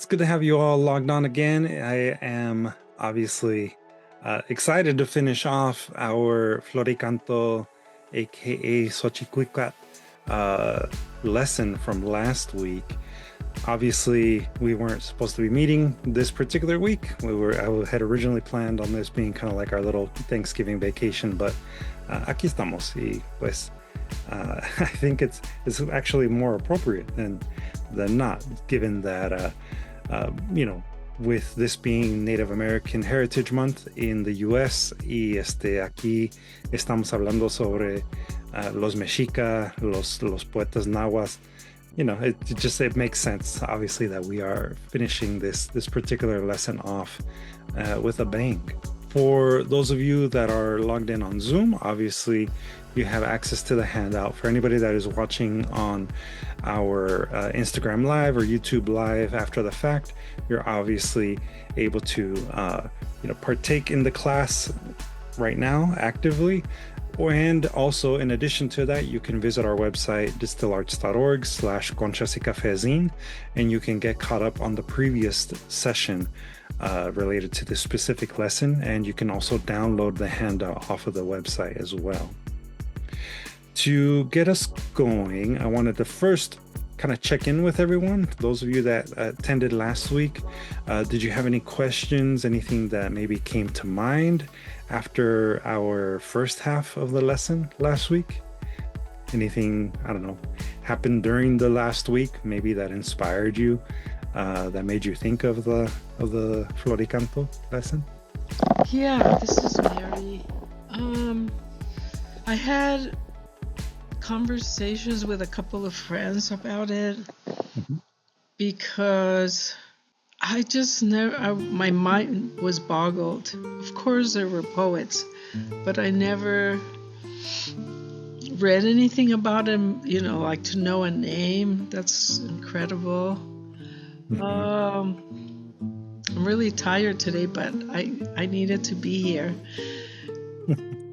It's good to have you all logged on again. I am obviously excited to finish off our Floricanto, aka Xochicuicatl, lesson from last week. Obviously, we weren't supposed to be meeting this particular week. I had originally planned on this being kind of like our little Thanksgiving vacation, but aquí estamos. Y pues, I think it's actually more appropriate than not, given that with this being Native American Heritage Month in the U.S. y aquí estamos hablando sobre los mexica, los poetas nahuas. It makes sense, obviously, that we are finishing this particular lesson off with a bang. For those of you that are logged in on Zoom, obviously you have access to the handout. For anybody that is watching on our Instagram Live or YouTube Live after the fact, you're obviously able to partake in the class right now actively. And also, in addition to that, you can visit our website, distillarts.org/Conchas y Café, and you can get caught up on the previous session related to this specific lesson. And you can also download the handout off of the website as well. To get us going, I wanted to first kind of check in with everyone. Those of you that attended last week, did you have any questions, anything that maybe came to mind after our first half of the lesson last week? Anything, I don't know, happened during the last week, maybe that inspired you, that made you think of the Floricanto lesson? Yeah, this is Mary. I had conversations with a couple of friends about it because I just never, my mind was boggled. Of course, there were poets, but I never read anything about him, like to know a name. That's incredible. I'm really tired today, but I needed to be here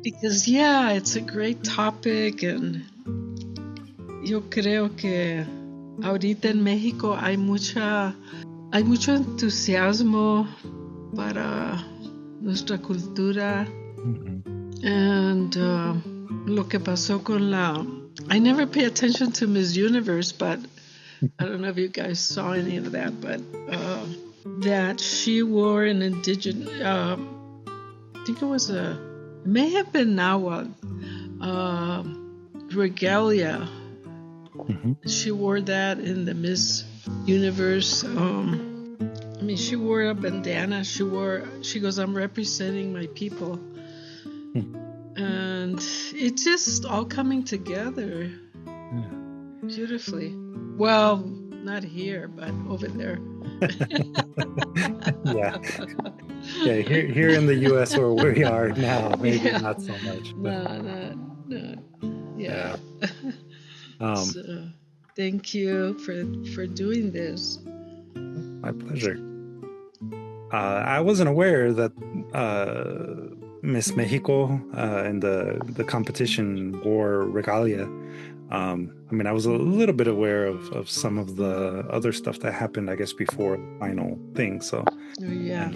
because, it's a great topic, and yo creo que ahorita en México hay mucho entusiasmo para nuestra cultura. And lo que pasó con I never pay attention to Miss Universe, but I don't know if you guys saw any of that, but that she wore an indigenous, I think it may have been Náhuatl, regalia. She wore that in the Miss Universe. She wore a bandana. She goes, I'm representing my people. And it's just all coming together beautifully. Well, not here, but over there. Yeah, here in the U.S. where we are now, maybe not so much. But... No. Yeah. So, thank you for doing this. My pleasure. I wasn't aware that Miss Mexico in the competition wore regalia. I was a little bit aware of some of the other stuff that happened, I guess, before the final thing. So, and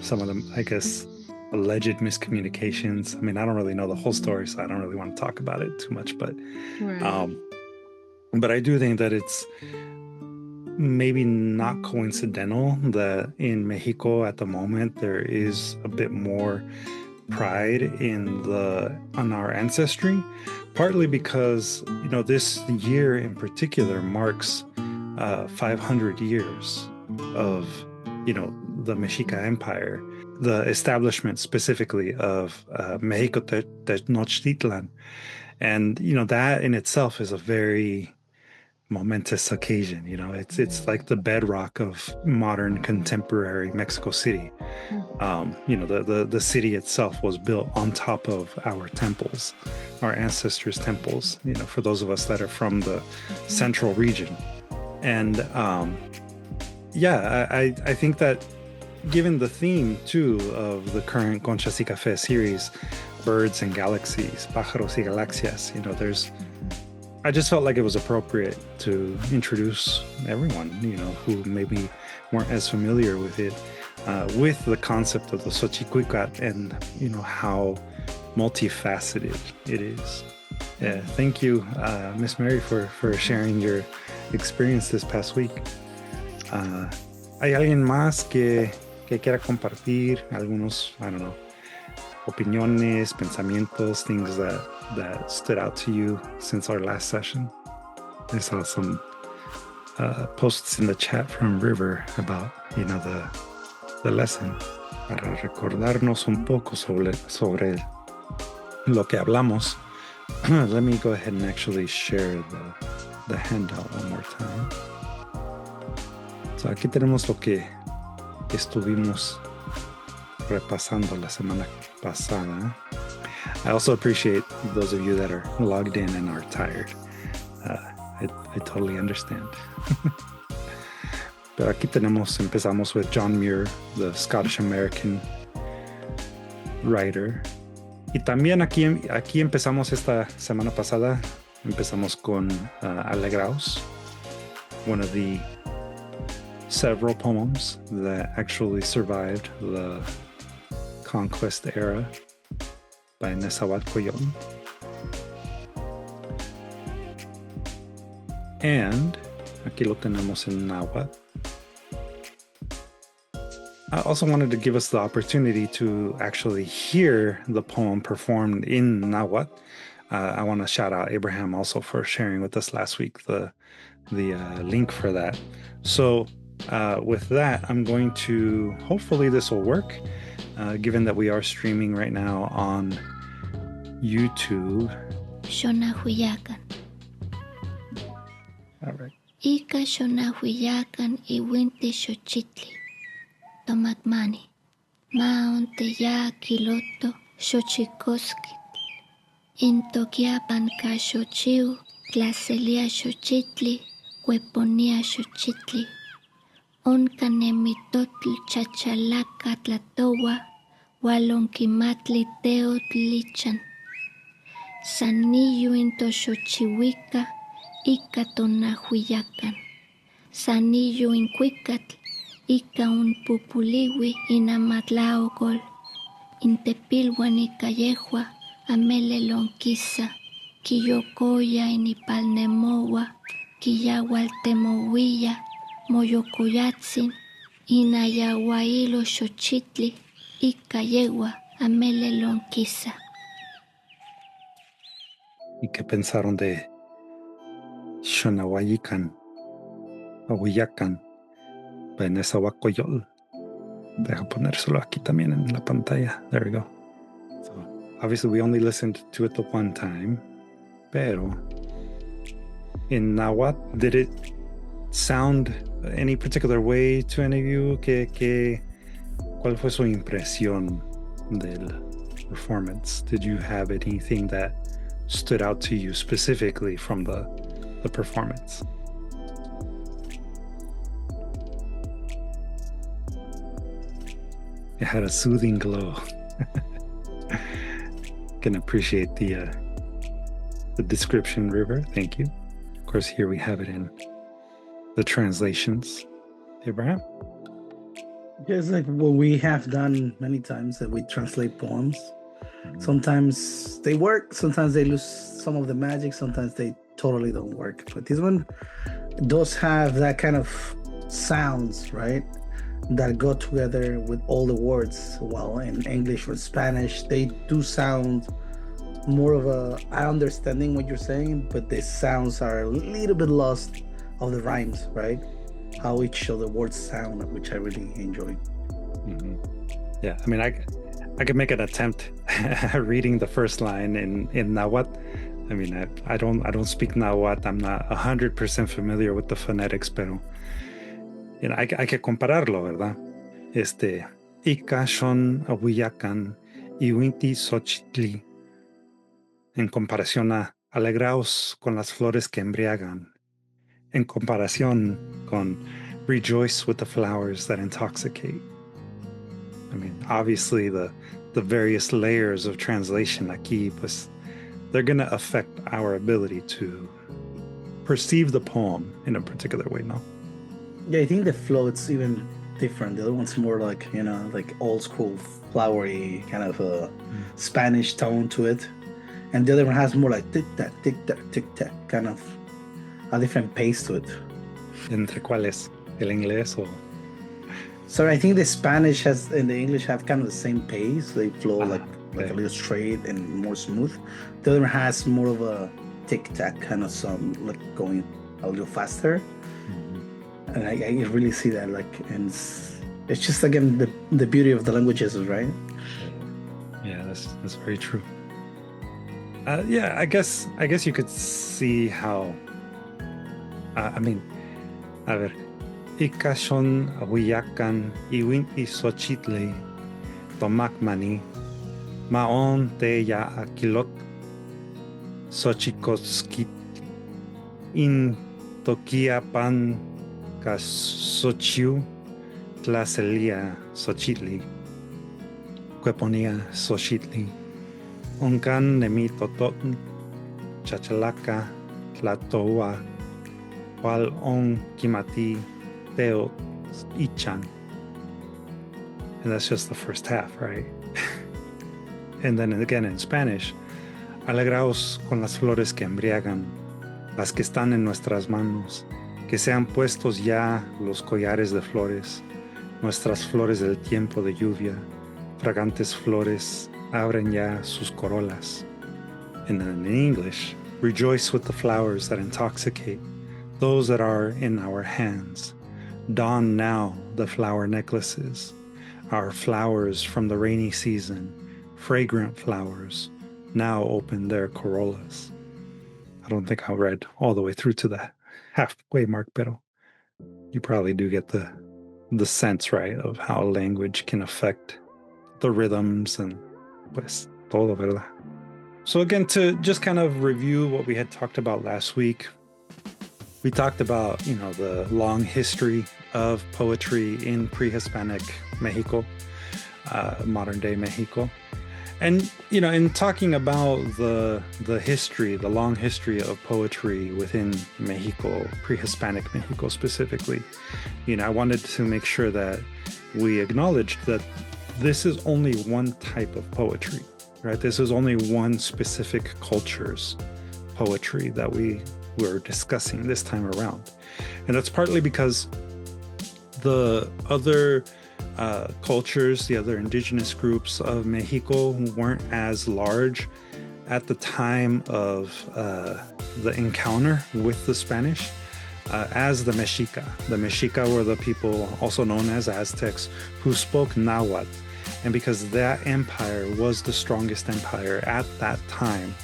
some of them, I guess, alleged miscommunications. I don't really know the whole story, so I don't really want to talk about it too much. But, but I do think that it's maybe not coincidental that in Mexico at the moment there is a bit more pride on our ancestry, partly because this year in particular marks 500 years of the Mexica Empire, the establishment specifically of Mexico Tenochtitlan, and that in itself is a very momentous occasion. It's like the bedrock of modern contemporary Mexico City. The city itself was built on top of our temples, our ancestors' temples, for those of us that are from the central region. And I think that given the theme too of the current Conchas y Café series, birds and galaxies, pájaros y galaxias, there's I just felt like it was appropriate to introduce everyone, who maybe weren't as familiar with it, with the concept of the Xochicuicatl and, how multifaceted it is. Yeah, thank you, Miss Mary, for sharing your experience this past week. ¿Hay alguien más que quiera compartir algunos, I don't know, opiniones, pensamientos, things that stood out to you since our last session? I saw some posts in the chat from River about, the lesson, para recordarnos un poco sobre lo que hablamos. Let me go ahead and actually share the handout one more time. So aquí tenemos lo que estuvimos repasando la semana pasada. I also appreciate those of you that are logged in and are tired. I totally understand. Pero aquí empezamos with John Muir, the Scottish-American writer. Y también aquí empezamos esta semana pasada, empezamos con Alegraos, one of the several poems that actually survived the conquest era by Náhuatl-speaking. And aquí lo tenemos en Náhuatl. I also wanted to give us the opportunity to actually hear the poem performed in Náhuatl. I want to shout out Abraham also for sharing with us last week the link for that. So with that, I'm going to, hopefully this will work, given that we are streaming right now on YouTube. Xonahuillacan. All right. Ika Xonahuillacan iwinti Xochitli. Tomatmani. Maonte ya kiloto Xochicuicatl. Intoquiapan ka Xochiu, tlacelia Xochitli, hueponia Xochitli. Oncanemitotl chachalaca tlatowa, hualonquimatli teotlichan. Sanillo into Xochihuica, ika tonahuillacan. Sanillo in Cuicatl, ika un pupuliwi inamatlaogol. Intepilhuan icayehua, amele lonquisa, quiyocoya inipalnemowa, quiyahualtemowilla, moyocoyatzin, inayahuailo Xochitli, icayehua, amele lonquisa. ¿Y qué pensaron de Xonahuayican, Ahuillacan, Benezahuacoyol? Deja ponérselo aquí también en la pantalla. There we go. So obviously we only listened to it the one time, pero in Náhuatl, did it sound any particular way to any of you? ¿Cuál fue su impresión del performance? Did you have anything that stood out to you specifically from the performance? It had a soothing glow. Can appreciate the description, River. Thank you. Of course, here we have it in the translations. Abraham? Just like what we have done many times, that we translate poems. Sometimes they work, sometimes they lose some of the magic, sometimes they totally don't work. But this one does have that kind of sounds, right? That go together with all the words. Well, in English or Spanish, they do sound more of I understanding what you're saying, but the sounds are a little bit lost of the rhymes, right? How each of the words sound, which I really enjoy. Mm-hmm. Yeah, I mean, I could make an attempt reading the first line in Náhuatl. I mean, I don't speak Náhuatl. I'm not 100% familiar with the phonetics, pero hay que compararlo, ¿verdad? Ika Xon Ahuillacan iwinti Xochitli, en comparación a alegraos con las flores que embriagan, en comparación con rejoice with the flowers that intoxicate. I mean, obviously the various layers of translation aquí, pues, they're going to affect our ability to perceive the poem in a particular way, no? Yeah, I think the flow it's even different. The other one's more like, you know, like old school flowery kind of a Spanish tone to it. And the other one has more like tic-tac, tic-tac, kind of a different pace to it. ¿Entre cuáles? ¿El inglés o...? So I think the Spanish has and the English have kind of the same pace. They flow like a little straight and more smooth. The other one has more of a tic-tac kind of some like going a little faster. And I really see that and it's just again the beauty of the languages, right? Yeah, that's very true. Yeah, I guess you could see how. I mean, a ver, Icachon, Huiyacan, Iwinti Xochitl, Tomacmani, Maon Teya Aquilot, Xochicosquit, In Toquiapan, Xochiu, Tlacelia Xochitli, Cueponía Xochitli, Oncan Nemitototn, Chachalaca, Tlatoa, Hual On Kimati, Teo Ichan. And that's just the first half, right? And then again in Spanish, alegraos con las flores que embriagan, las que están en nuestras manos, que sean puestos ya los collares de flores, nuestras flores del tiempo de lluvia, fragantes flores, abren ya sus corolas. And then in English, rejoice with the flowers that intoxicate, those that are in our hands. Don now the flower necklaces, our flowers from the rainy season, fragrant flowers, now open their corollas. I don't think I read all the way through to the halfway mark, pero you probably do get the sense, right, of how language can affect the rhythms and pues todo, ¿verdad? So again, to just kind of review what we had talked about last week, we talked about, the long history of poetry in pre-Hispanic Mexico, modern day Mexico. And, in talking about the history, the long history of poetry within Mexico, pre-Hispanic Mexico specifically, I wanted to make sure that we acknowledged that this is only one type of poetry, right? This is only one specific culture's poetry that we were discussing this time around. And that's partly because the other cultures, the other indigenous groups of Mexico weren't as large at the time of the encounter with the Spanish as the Mexica. The Mexica were the people also known as Aztecs who spoke Náhuatl. And because that empire was the strongest empire at that time,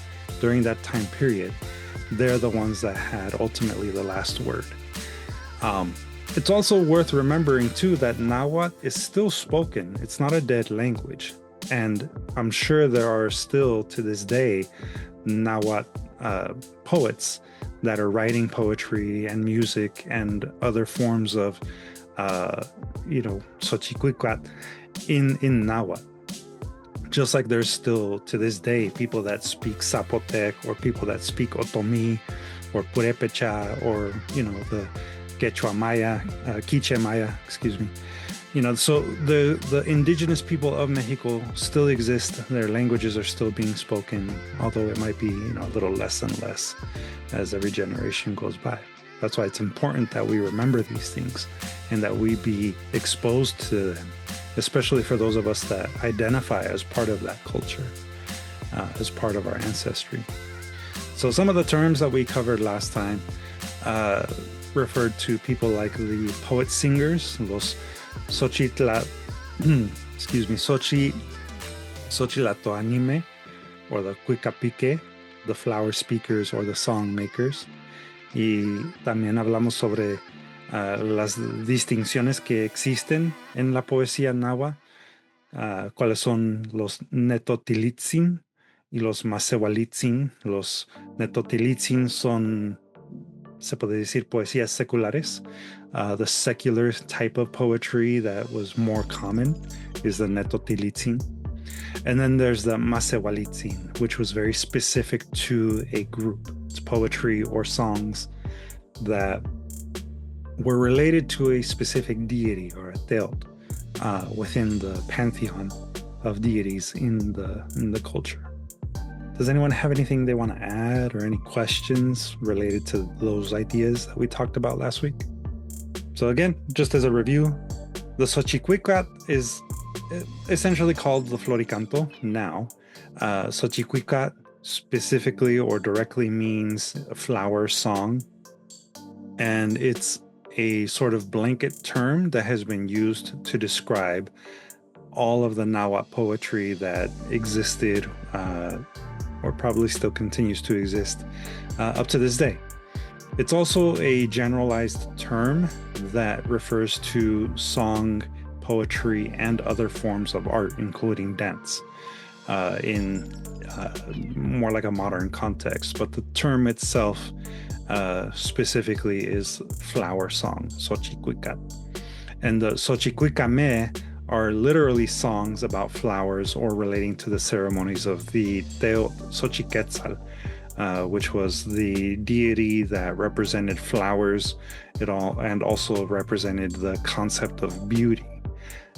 during that time period, they're the ones that had ultimately the last word. It's also worth remembering, too, that Náhuatl is still spoken. It's not a dead language. And I'm sure there are still, to this day, Náhuatl poets that are writing poetry and music and other forms of, Xochicuicatl in Náhuatl. Just like there's still, to this day, people that speak Zapotec or people that speak Otomi or Purépecha or, the Quechua Maya, Quiche Maya, excuse me. So the indigenous people of Mexico still exist. Their languages are still being spoken, although it might be, a little less and less as every generation goes by. That's why it's important that we remember these things and that we be exposed to them, especially for those of us that identify as part of that culture, as part of our ancestry. So some of the terms that we covered last time referred to people like the poet singers, los Xochilatoanime, or the Cuicapique, the flower speakers or the song makers. Y también hablamos sobre las distinciones que existen en la poesía náhuatl, cuáles son los netotilitzin y los masewalitzin. Los netotilitzin son, se puede decir, poesías seculares. The secular type of poetry that was more common is the netotilitzin. And then there's the masewalitzin, which was very specific to a group. It's poetry or songs that were related to a specific deity or a teot within the pantheon of deities in the culture. Does anyone have anything they want to add or any questions related to those ideas that we talked about last week? So again, just as a review, the Xochicuicatl is essentially called the Floricanto now. Xochicuicatl specifically or directly means a flower song, and it's a sort of blanket term that has been used to describe all of the Náhuatl poetry that existed or probably still continues to exist up to this day. It's also a generalized term that refers to song, poetry, and other forms of art, including dance, in more like a modern context. But the term itself specifically is flower song, Xochicuicatl. And the Xochicuicame are literally songs about flowers or relating to the ceremonies of the teot Xochiquetzal, which was the deity that represented flowers and also represented the concept of beauty.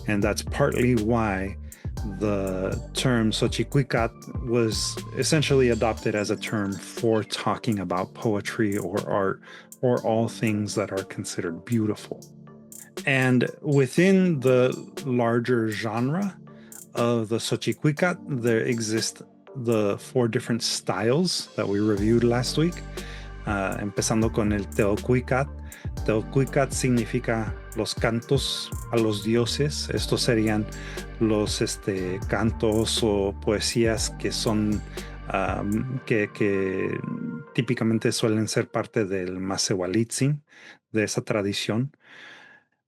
And that's partly why the term Xochicuicatl was essentially adopted as a term for talking about poetry or art or all things that are considered beautiful. And within the larger genre of the Xochicuicatl, there exist the 4 different styles that we reviewed last week. Empezando con el Teocuicatl. Teocuicatl significa los cantos a los dioses. Estos serían los cantos o poesías que son que típicamente suelen ser parte del Masehualitzin, de esa tradición.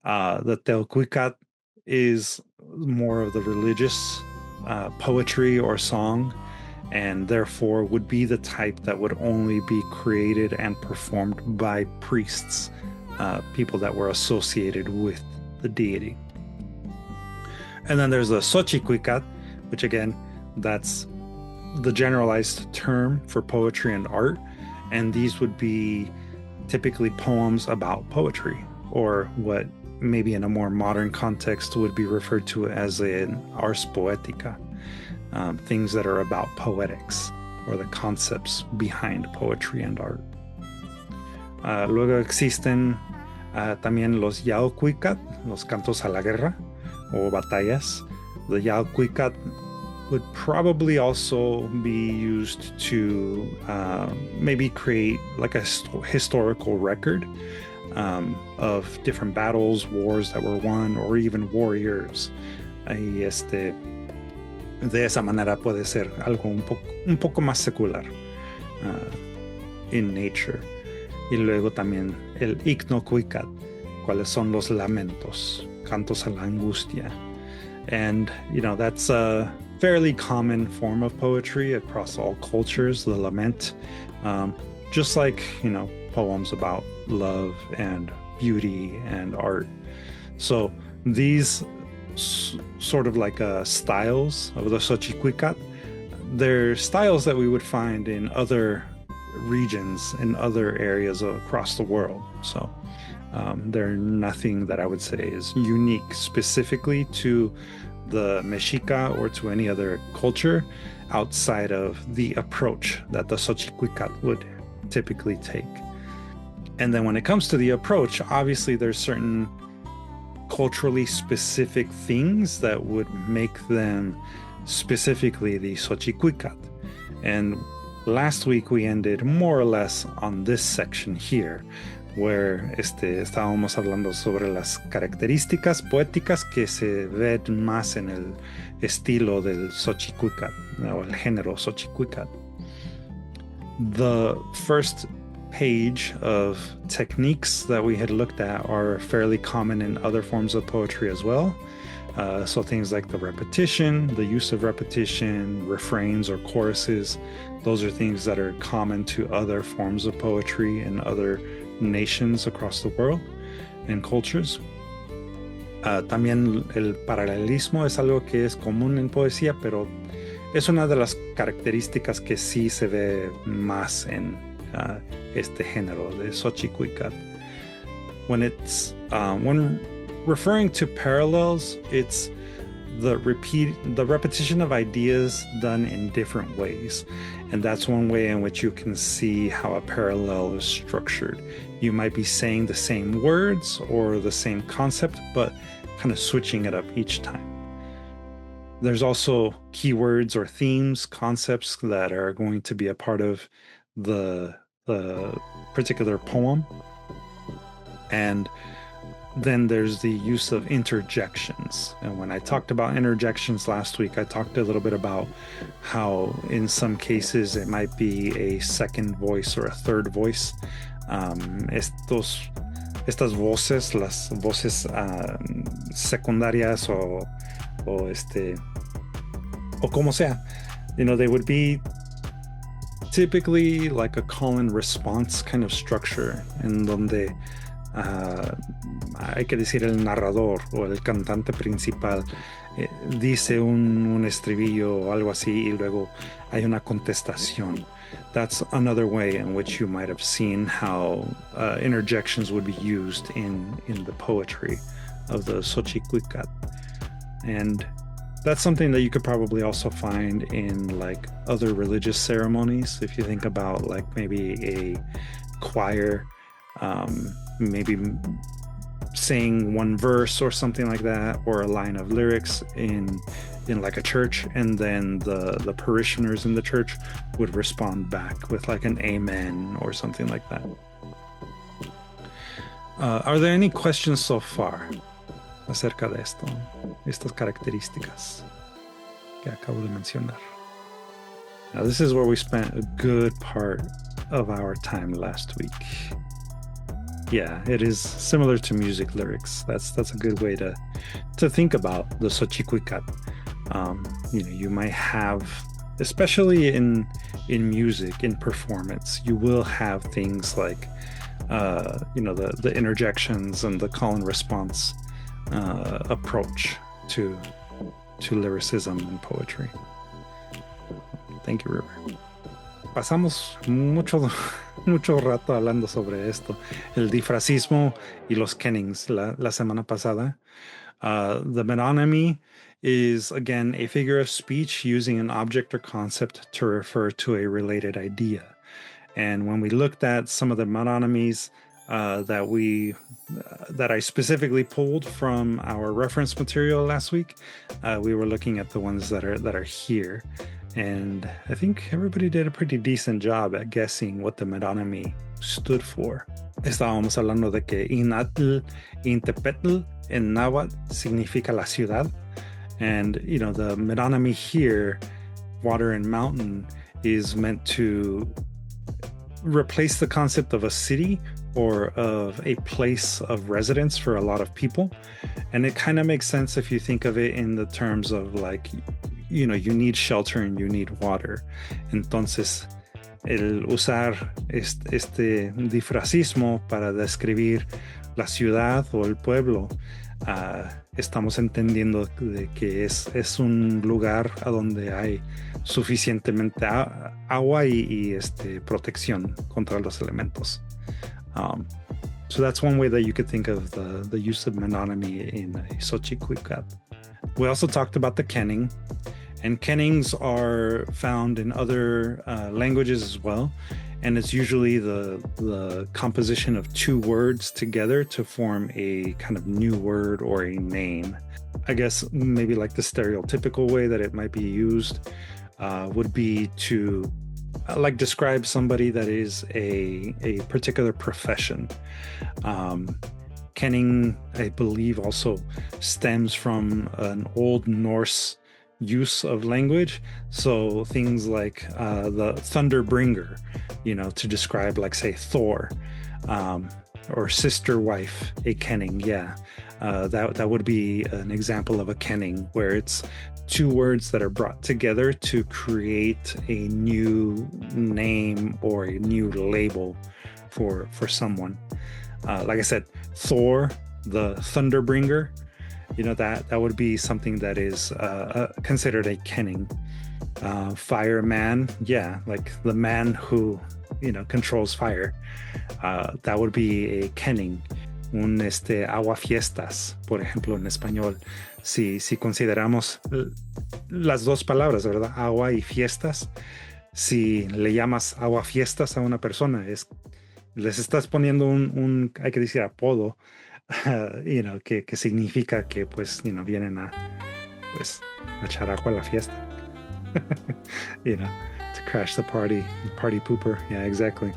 The Teocuicatl is more of the religious poetry or song, and therefore would be the type that would only be created and performed by priests, people that were associated with the deity. And then there's the Xochicuicatl, which again, that's the generalized term for poetry and art, and these would be typically poems about poetry, or what maybe in a more modern context would be referred to as an ars poetica, things that are about poetics or the concepts behind poetry and art. Luego existen también los Yaocuicatl, los cantos a la guerra o batallas. The Yaocuicatl would probably also be used to maybe create like a historical record of different battles, wars that were won, or even warriors. Y de esa manera puede ser algo un poco más secular in nature. Y luego también el Icnocuicatl, cuáles son los lamentos, cantos a la angustia. And, that's a fairly common form of poetry across all cultures, the lament, just like, poems about love and beauty and art. So these sort of like styles of the Xochicuicatl, they're styles that we would find in other regions, in other areas across the world. So they're nothing that I would say is unique specifically to the Mexica or to any other culture outside of the approach that the Xochicuicatl would typically take. And then when it comes to the approach, obviously there's certain culturally specific things that would make them specifically the Xochicuicatl. And last week we ended more or less on this section here, where estábamos hablando sobre las características poéticas que se ven más en el estilo del Xochicuicatl, o el género Xochicuicatl. The first page of techniques that we had looked at are fairly common in other forms of poetry as well. So things like the repetition, the use of repetition, refrains or choruses, those are things that are common to other forms of poetry in other nations across the world and cultures. También el paralelismo es algo que es común en poesía, pero es una de las características que sí se ve más en este género de Xochicuicatl. When referring to parallels, it's the repetition of ideas done in different ways. And that's one way in which you can see how a parallel is structured. You might be saying the same words or the same concept, but kind of switching it up each time. There's also keywords or themes, concepts that are going to be a part of the particular poem. And then there's the use of interjections. And when I talked about interjections last week, I talked a little bit about how in some cases it might be a second voice or a third voice. Estas voces, las voces secundarias o como sea, they would be typically like a call and response kind of structure, en donde hay que decir el narrador o el cantante principal dice un estribillo o algo así, y luego hay una contestación. That's another way in which you might have seen how interjections would be used in the poetry of the Xochicuicatl. And that's something that you could probably also find in like other religious ceremonies. If you think about like maybe a choir, maybe saying one verse or something like that, or a line of lyrics in like a church, and then the parishioners in the church would respond back with like an amen or something like that. Are there any questions so far acerca de estas características que acabo de mencionar? Now, this is where we spent a good part of our time last week. Yeah, it is similar to music lyrics. That's a good way to think about the Xochicuicatl. You might have, especially in music, in performance, you will have things like the interjections and the call and response approach to lyricism and poetry. Thank you, River. Pasamos mucho rato hablando sobre esto, el difracismo y los kennings la semana pasada. The metonymy is, again, a figure of speech using an object or concept to refer to a related idea. And when we looked at some of the metonymies that I specifically pulled from our reference material last week, we were looking at the ones that are here. And I think everybody did a pretty decent job at guessing what the metonymy stood for. Estábamos hablando de que Inatl, Intepetl en Náhuatl significa la ciudad. And, the metonymy here, water and mountain, is meant to replace the concept of a city or of a place of residence for a lot of people. And it kind of makes sense if you think of it in the terms of like, you need shelter and you need water. Entonces, el usar este difracismo para describir la ciudad o el pueblo, estamos entendiendo de que es un lugar a donde hay suficientemente agua y protección contra los elementos. So that's one way that you could think of the use of metonymy in Xochicuicatl. We also talked about the kenning, and kennings are found in other languages as well. And it's usually the composition of two words together to form a kind of new word or a name. I guess maybe like the stereotypical way that it might be used would be to describe somebody that is a particular profession. Kenning, I believe, also stems from an Old Norse use of language. So things like the thunder bringer, to describe, like, say, Thor, or sister wife, a kenning. Yeah, that would be an example of a kenning, where it's two words that are brought together to create a new name or a new label for someone. Like I said, Thor, the Thunderbringer, that would be something that is considered a kenning. Fireman, yeah, like the man who controls fire. That would be a kenning, un aguafiestas, por ejemplo, en español. Si consideramos las dos palabras, ¿verdad? Agua y fiestas. Si le llamas aguafiestas a una persona, les estás poniendo hay que decir, apodo, que significa que, pues, vienen a echar agua a la fiesta. To crash the party pooper. Yeah, exactly.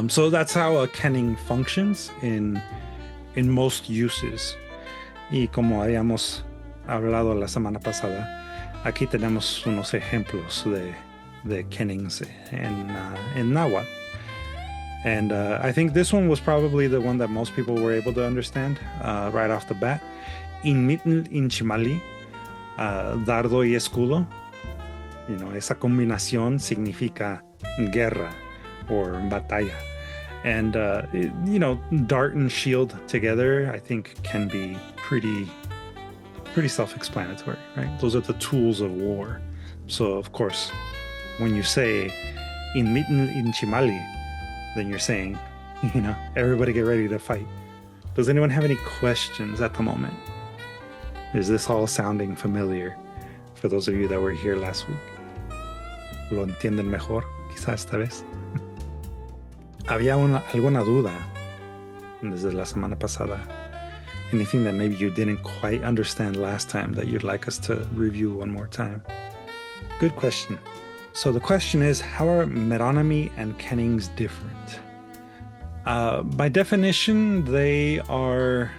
So that's how a kenning functions in most uses. Y como habíamos hablado la semana pasada, aquí tenemos unos ejemplos de kennings en Náhuatl. And I think this one was probably the one that most people were able to understand right off the bat. Inmitl inchimali, dardo y escudo. Esa combinación significa guerra or batalla. And, dart and shield together, I think, can be pretty self-explanatory, right? Those are the tools of war. So, of course, when you say inmitl inchimali, then you're saying, everybody get ready to fight. Does anyone have any questions at the moment? Is this all sounding familiar for those of you that were here last week? ¿Lo entienden mejor, quizás esta vez? ¿Había alguna duda desde la semana pasada? Anything that maybe you didn't quite understand last time that you'd like us to review one more time? Good question. So the question is, how are metonymy and kennings different? By definition, they are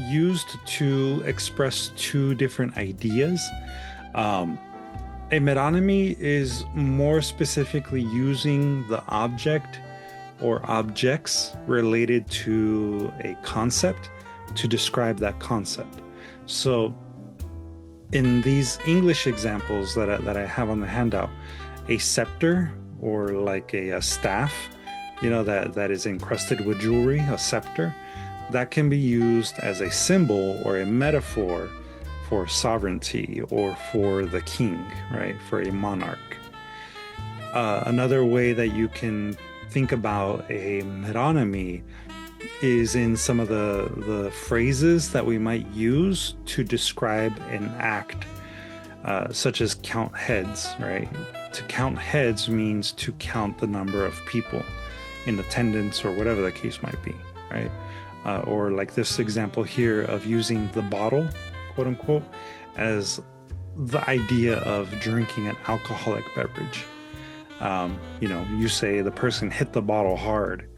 used to express two different ideas. A metonymy is more specifically using the object or objects related to a concept to describe that concept. So in these English examples that I have on the handout, a scepter or like a staff, that is encrusted with jewelry, a scepter, that can be used as a symbol or a metaphor for sovereignty or for the king, right? For a monarch. Another way that you can think about a metonymy is in some of the phrases that we might use to describe an act, such as count heads, right? To count heads means to count the number of people in attendance or whatever the case might be, right? Or like this example here of using the bottle, quote unquote, as the idea of drinking an alcoholic beverage. You say the person hit the bottle hard.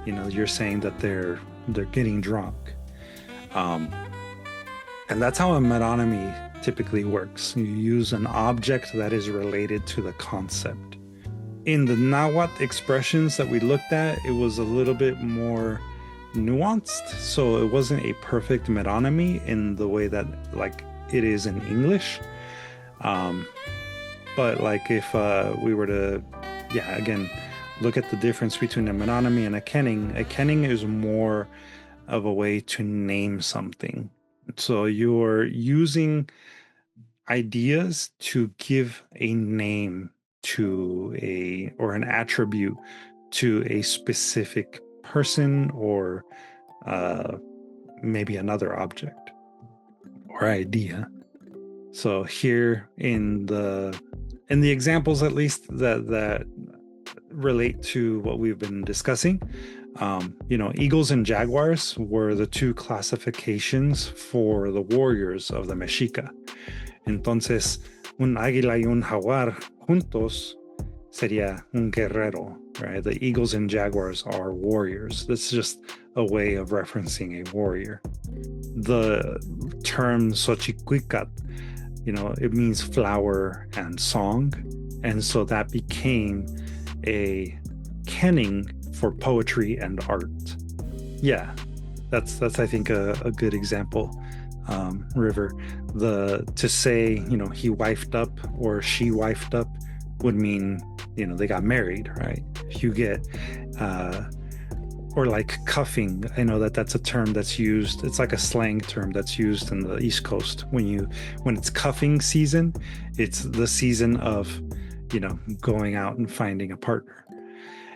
You're saying that they're getting drunk. And that's how a metonymy typically works. You use an object that is related to the concept. In the Náhuatl expressions that we looked at, it was a little bit more nuanced. So it wasn't a perfect metonymy in the way that like it is in English. But like if we were to, again, look at the difference between a metonymy and a kenning is more of a way to name something. So you're using ideas to give a name to or an attribute to a specific person or maybe another object or idea. So here in the examples, at least that relate to what we've been discussing, eagles and jaguars were the two classifications for the warriors of the Mexica. Entonces, un águila y un jaguar juntos sería un guerrero, right? The eagles and jaguars are warriors. This is just a way of referencing a warrior. The term Xochicuicatl, it means flower and song. And so that became a kenning for poetry and art. Yeah, that's I think a good example. River, to say he wifed up or she wifed up would mean they got married, right? If you get or like cuffing, I know that's a term that's used. It's like a slang term that's used in the East Coast when it's cuffing season. It's the season of going out and finding a partner.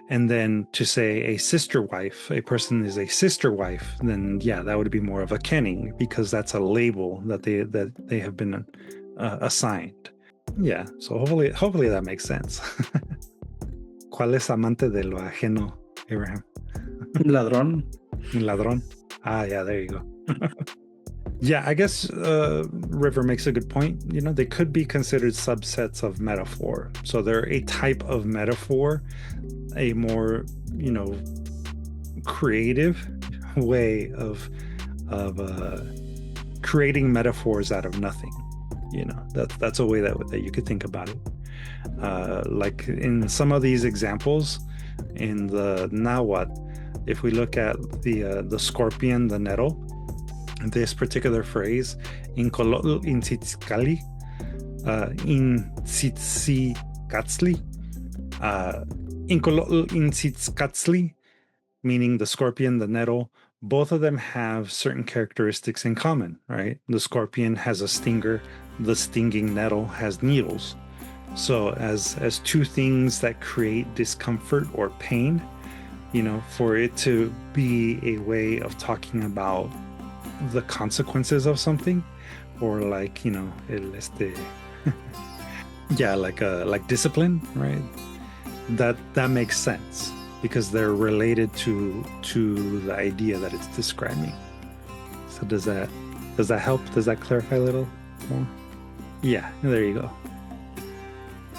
And then to say a sister wife, a person is a sister wife, then yeah, that would be more of a kenning, because that's a label that they have been assigned. Yeah, so hopefully that makes sense. ¿Cuál es amante de lo ajeno, Abraham? Ladrón. Ladrón. Ah, yeah, there you go. Yeah, I guess River makes a good point. They could be considered subsets of metaphor. So they're a type of metaphor, a more, creative way of creating metaphors out of nothing. That's a way that you could think about it. Like in some of these examples in the Náhuatl, if we look at the scorpion, the nettle, this particular phrase, Incolotl intzitzicatzli, Incolotl intzitzicatzli, meaning the scorpion, the nettle, both of them have certain characteristics in common, right? The scorpion has a stinger, the stinging nettle has needles. So as two things that create discomfort or pain, for it to be a way of talking about the consequences of something, or like like discipline, right? That makes sense because they're related to the idea that it's describing. So does that help? Does that clarify a little more? Yeah, there you go.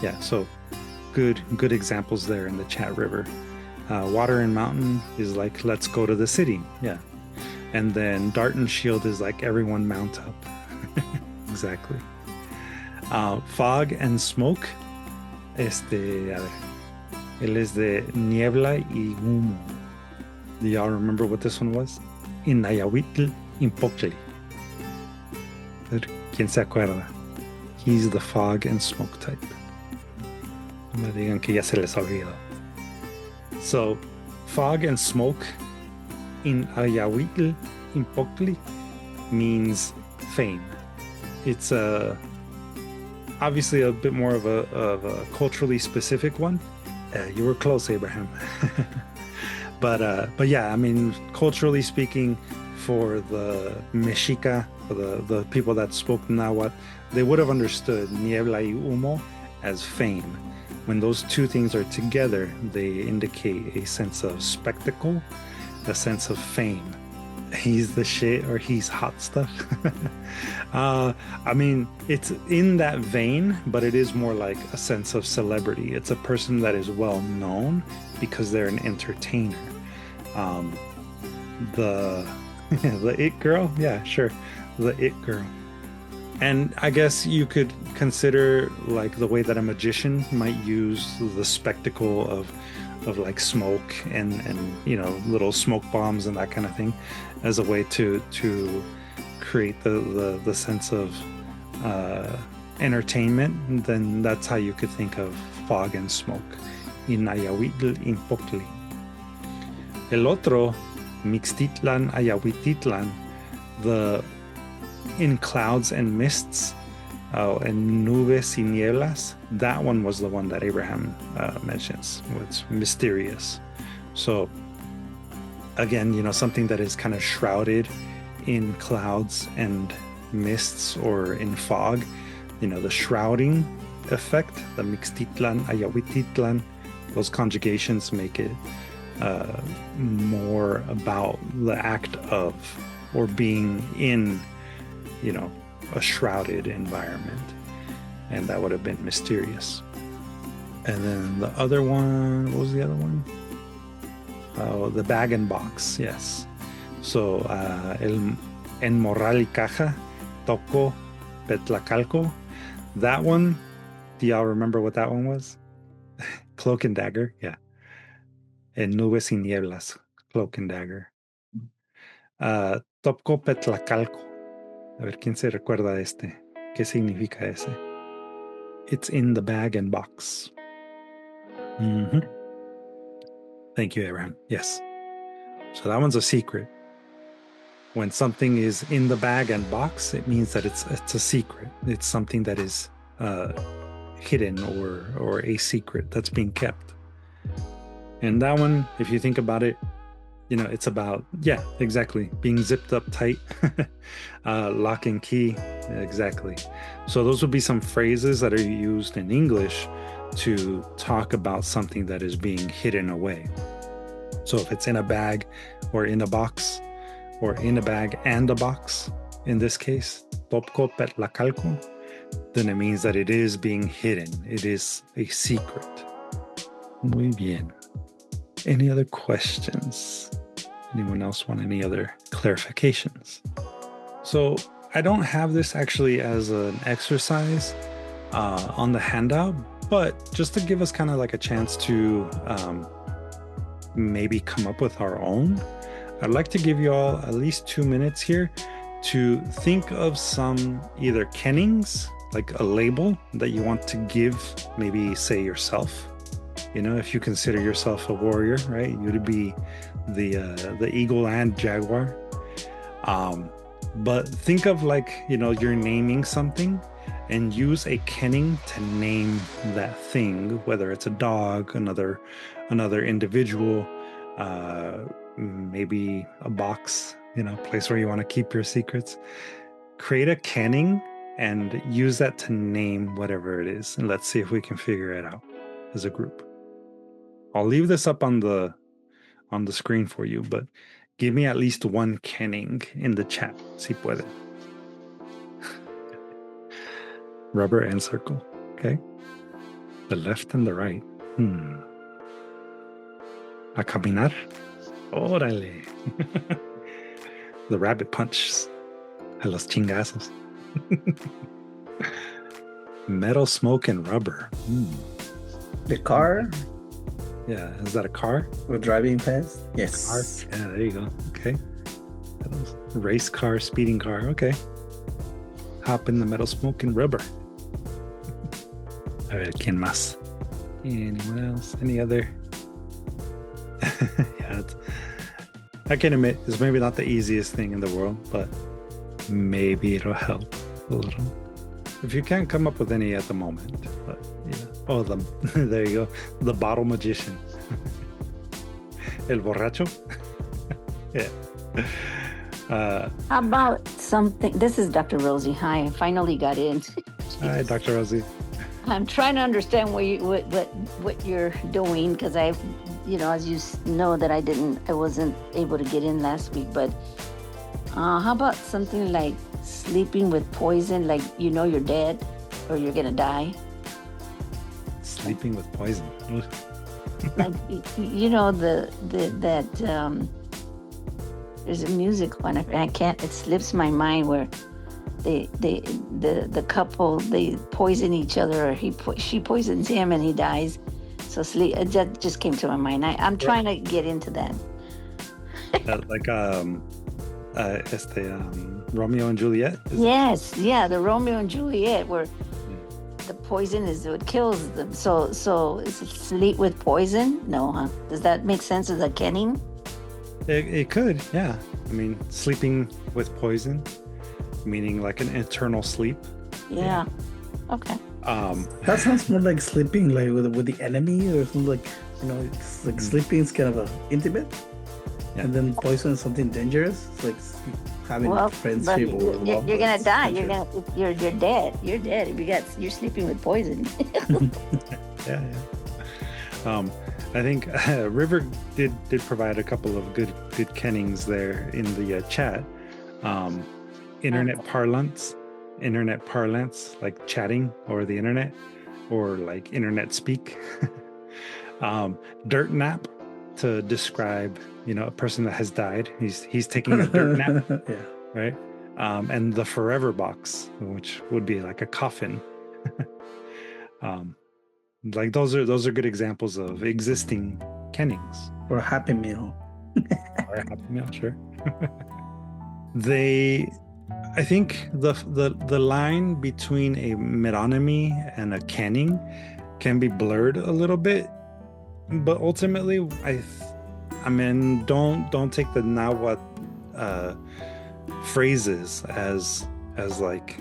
Yeah, so good examples there in the chat, River. Water and mountain is like, let's go to the city. Yeah. And then dart and shield is like, everyone mount up. Exactly. Fog and smoke. Él es de niebla y humo. Do y'all remember what this one was? In Náhuatl impoctli. ¿Quién se acuerda? He's the fog and smoke type. No me digan que ya se les olvidó. So, fog and smoke in Náhuatl impoctli means fame. It's obviously a bit more of a culturally specific one. You were close, Abraham. But yeah, I mean, culturally speaking, for the Mexica, for the people that spoke Náhuatl, they would have understood niebla y humo as fame. When those two things are together, they indicate a sense of spectacle, a sense of fame. He's the shit, or he's hot stuff. I mean, it's in that vein, but it is more like a sense of celebrity. It's a person that is well known because they're an entertainer. The it girl, yeah, sure, the it girl. And I guess you could consider like the way that a magician might use the spectacle of like smoke and little smoke bombs and that kind of thing as a way to create the sense of entertainment. And then that's how you could think of fog and smoke in Náhuatl impoctli. El otro, Mixtitlan Ayahuititlan, the in clouds and mists, and nubes y nieblas, that one was the one that Abraham mentions. It's mysterious. So again, something that is kind of shrouded in clouds and mists or in fog, the shrouding effect, the Mixtitlan Ayahuititlan, those conjugations make it more about the act of or being in a shrouded environment, and that would have been mysterious. And then the other one, what was the other one? Oh, the bag and box, yes. So en morral y caja, toco, petlacalco. That one, do y'all remember what that one was? Cloak and dagger, yeah. En nubes y nieblas, cloak and dagger. Topco petlacalco. A ver, ¿quién se recuerda de este? ¿Qué significa ese? It's in the bag and box. Mm-hmm. Thank you, Abraham. Yes. So that one's a secret. When something is in the bag and box, it means that it's a secret. It's something that is hidden or a secret that's being kept. And that one, if you think about it, it's about, exactly, being zipped up tight, lock and key, exactly. So those would be some phrases that are used in English to talk about something that is being hidden away. So if it's in a bag or in a box, or in a bag and a box, in this case, topko petlacalco, then it means that it is being hidden. It is a secret. Muy bien. Any other questions? Anyone else want any other clarifications? So I don't have this actually as an exercise on the handout, but just to give us kind of like a chance to maybe come up with our own, I'd like to give you all at least 2 minutes here to think of some either kennings, like a label that you want to give, maybe say yourself. If you consider yourself a warrior, right? You'd be the eagle and jaguar. But think of like, you're naming something and use a kenning to name that thing, whether it's a dog, another individual, maybe a box, place where you want to keep your secrets. Create a kenning and use that to name whatever it is. And let's see if we can figure it out as a group. I'll leave this up on the screen for you, but give me at least one kenning in the chat, si pueden. Rubber and circle, okay? The left and the right. A caminar. Órale. The rabbit punch. A los chingazos. Metal, smoke, and rubber. The car? Yeah, is that a car? We're driving past? Yes. Car? Yeah, there you go. Okay. Race car, speeding car. Okay. Hop in the metal, smoke, and rubber. A ver, ¿quién más? Anyone else? Any other? Yeah, I can admit it's maybe not the easiest thing in the world, but maybe it'll help a little. If you can't come up with any at the moment, but there you go, the bottle magician. El borracho. Yeah. How about something? This is Dr. Rosie. Hi, I finally got in. Hi, Dr. Rosie. I'm trying to understand what you're doing, because as you know that I wasn't able to get in last week. But how about something like sleeping with poison, like you're dead or you're gonna die? Sleeping with poison. Like there's a music one. I can't. It slips my mind where the couple, they poison each other, or she poisons him and he dies. So sleep. That just came to my mind. I'm trying to get into that. Like Romeo and Juliet. Yes, yeah, the Romeo and Juliet, where the poison is what kills them. So is it sleep with poison? No, huh? Does that make sense as a kenning? It could, yeah. I mean, sleeping with poison, meaning like an eternal sleep. Yeah. Okay. That sounds more like sleeping like with the enemy, or something like, it's like sleeping is kind of intimate. Yeah. And then poison is something dangerous. It's like having friendship. You're gonna die. You're dead. You're dead if you're sleeping with poison. Yeah. I think River did provide a couple of good kennings there in the chat. Internet parlance, like chatting over the internet, or like internet speak. Dirt nap, to describe a person that has died. He's taking a dirt nap. Yeah. Right. And the forever box, which would be like a coffin. Like those are good examples of existing kennings. Or a happy meal. Or a happy meal, sure. I think the line between a metonymy and a kenning can be blurred a little bit, but ultimately, I mean, don't take the Náhuatl phrases as like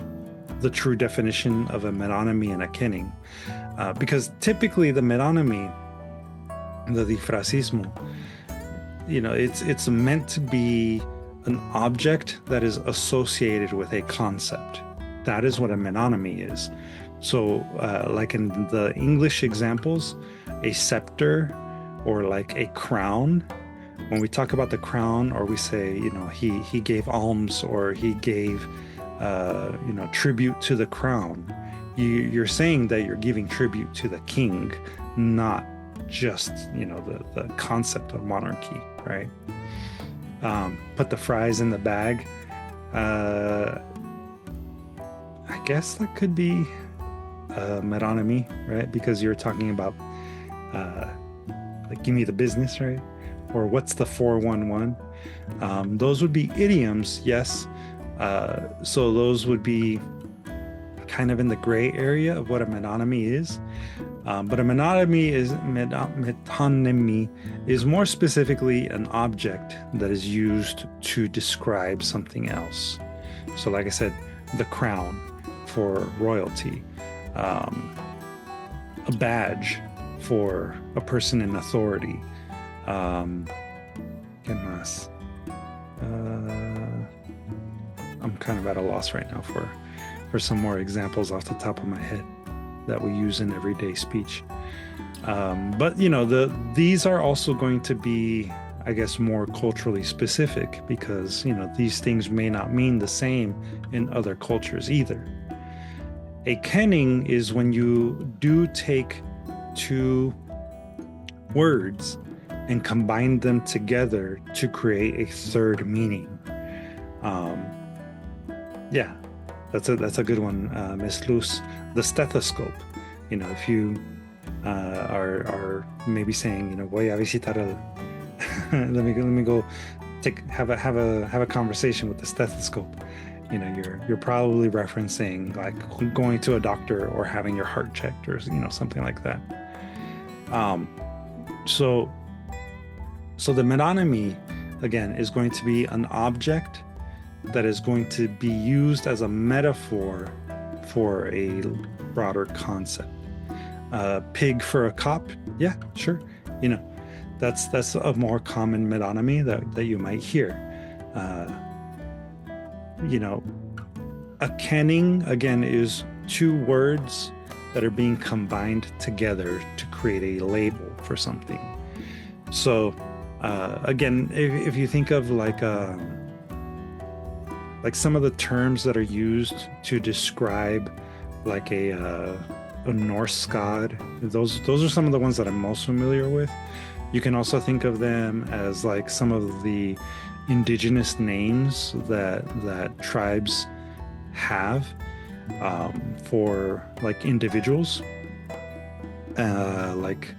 the true definition of a metonymy and a kenning. Because typically the metonymy, the disfrazismo, it's meant to be an object that is associated with a concept. That is what a metonymy is. So like in the English examples, a scepter or like a crown, when we talk about the crown, or we say, he gave alms, or he gave, tribute to the crown, you're saying that you're giving tribute to the king, not just, the concept of monarchy, right? Put the fries in the bag. I guess that could be metonymy, right? Because you're talking about, like, give me the business, right? Or what's the 411? Those would be idioms, yes. So those would be kind of in the gray area of what a metonymy is. But a metonymy is more specifically an object that is used to describe something else. So like I said, the crown for royalty, a badge for a person in authority. ¿Qué más? I'm kind of at a loss right now for some more examples off the top of my head that we use in everyday speech. But these are also going to be, I guess, more culturally specific, because these things may not mean the same in other cultures either. A kenning is when you do take two words and combine them together to create a third meaning. Yeah, that's a good one, Miss Luz. The stethoscope. If you are maybe saying, voy a visitar let me go have a conversation with the stethoscope. You're probably referencing like going to a doctor or having your heart checked, or something like that. So the metonymy, again, is going to be an object that is going to be used as a metaphor for a broader concept. Pig for a cop, yeah, sure. That's a more common metonymy that you might hear. A kenning, again, is two words that are being combined together to create a label for something. So again, if you think of like some of the terms that are used to describe like a Norse god, those are some of the ones that I'm most familiar with. You can also think of them as like some of the indigenous names that tribes have for like individuals, like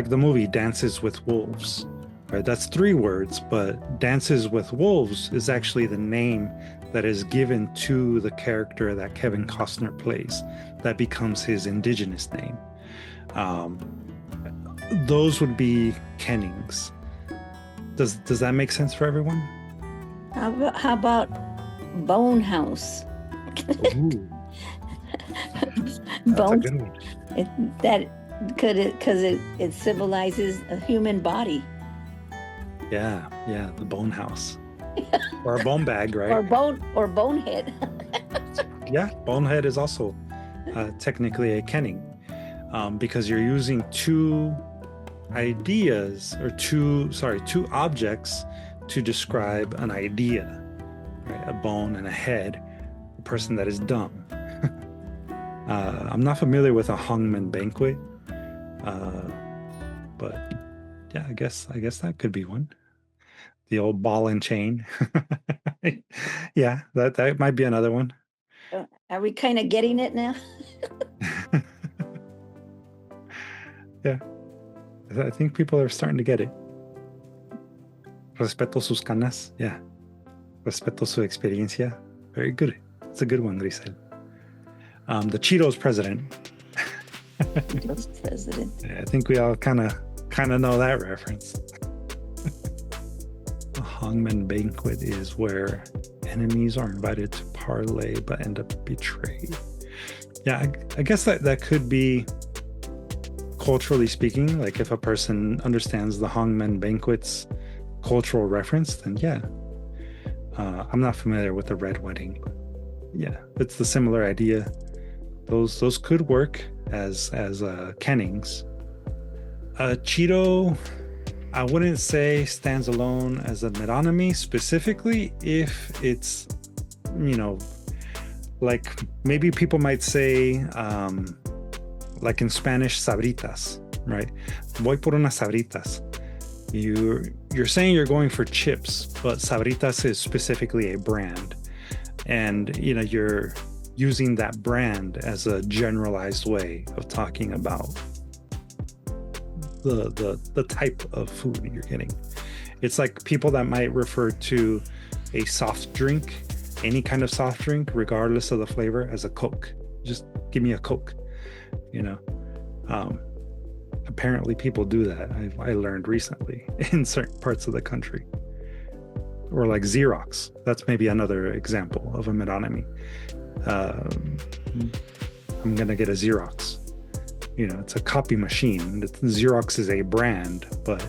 the movie Dances with Wolves, right? That's three words, but Dances with Wolves is actually the name that is given to the character that Kevin Costner plays. That becomes his indigenous name. Those would be kennings. Does that make sense for everyone? How about Bone House? Ooh. That's a good one. Because it symbolizes a human body. Yeah, the bone house. Or a bone bag, right? Or bonehead. Yeah, bonehead is also technically a kenning, because you're using two ideas, or two objects to describe an idea, right? A bone and a head, a person that is dumb. I'm not familiar with a hangman banquet, but yeah, I guess that could be one. The old ball and chain. Yeah, that might be another one. Are we kind of getting it now? Yeah, I think people are starting to get it. Respeto sus canas. Yeah. Respeto su experiencia. Very good. It's a good one, Grisel. The Cheetos president. Cheetos president. Yeah, I think we all kind of know that reference. hangman banquet is where enemies are invited to parlay but end up betrayed. Yeah, I guess that could be, culturally speaking, like if a person understands the hangman banquet's cultural reference, then yeah. I'm not familiar with the red wedding, but yeah, it's the similar idea. Those could work as kennings. Cheeto, I wouldn't say stands alone as a metonymy specifically if it's, like maybe people might say, like in Spanish, sabritas, right? Voy por unas sabritas. You're saying you're going for chips, but sabritas is specifically a brand. And, you're using that brand as a generalized way of talking about the type of food you're getting. It's like people that might refer to a soft drink, any kind of soft drink, regardless of the flavor, as a Coke. Just give me a Coke, Apparently people do that. I learned recently in certain parts of the country. Or like Xerox. That's maybe another example of a metonymy. I'm going to get a Xerox. It's a copy machine. Xerox is a brand, but,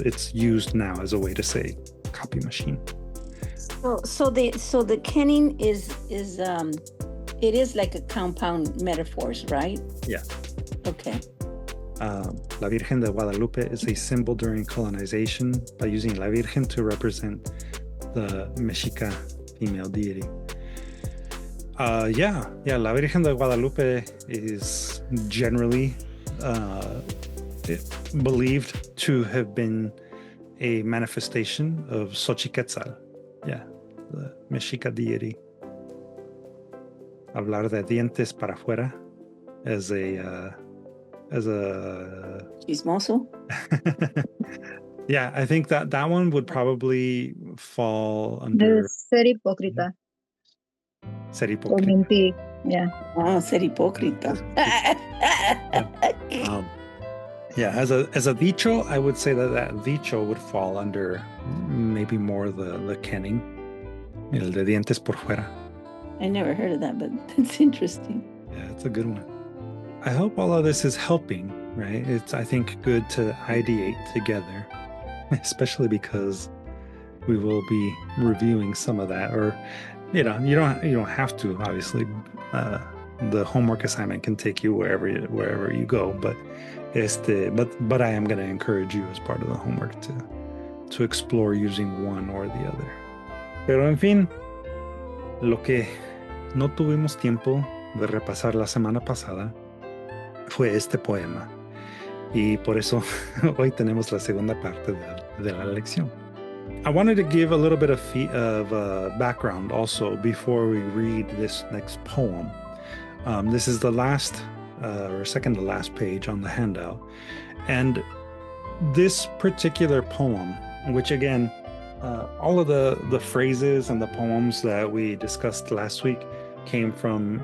it's used now as a way to say copy machine. So the kenning is it is like a compound metaphors, right? Yeah. Okay. La Virgen de Guadalupe is a symbol during colonization by using La Virgen to represent the Mexica female deity. La Virgen de Guadalupe is generally believed to have been a manifestation of Xochicuicatl, the Mexica deity. Hablar de dientes para afuera as a Chismoso. Yeah, I think that one would probably fall under ser hipócrita. Ser Or hipócrita. mentir. Yeah. Oh, ser hipócrita. As a dicho, I would say that dicho would fall under maybe more the kenning, el de dientes por fuera. I never heard of that, but it's interesting. Yeah, it's a good one. I hope all of this is helping, right? It's, I think, good to ideate together, especially because we will be reviewing some of that. Or, you don't have to, obviously. The homework assignment can take you wherever you go, but I am going to encourage you as part of the homework to explore using one or the other. Pero en fin, lo que no tuvimos tiempo de repasar la semana pasada fue este poema, y por eso hoy tenemos la segunda parte de la lección. I wanted to give a little bit of background also before we read this next poem. This is the last or second to last page on the handout, and this particular poem, which again, all of the phrases and the poems that we discussed last week came from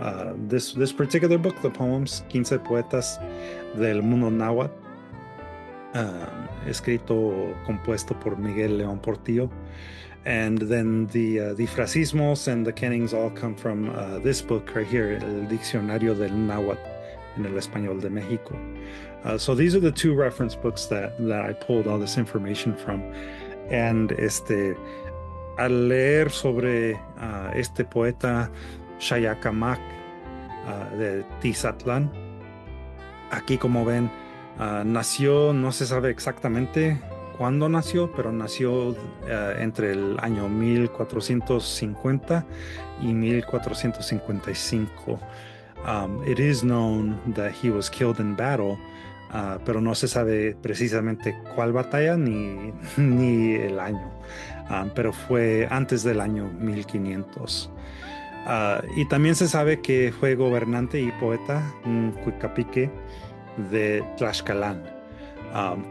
this particular book, the poems 15 Poetas del Mundo Náhuatl, compuesto por Miguel León Portillo. And then the frasismos and the kennings all come from this book right here, El Diccionario del Náhuatl en el Español de México. So these are the two reference books that I pulled all this information from. And al leer sobre este poeta Xayacamac de Tizatlán, aquí como ven, nació, no se sabe exactamente cuándo nació, pero nació entre el año 1450 y 1455. It is known that he was killed in battle, pero no se sabe precisamente cuál batalla ni el año, pero fue antes del año 1500. Y también se sabe que fue gobernante y poeta cuicapique de Tlaxcalán.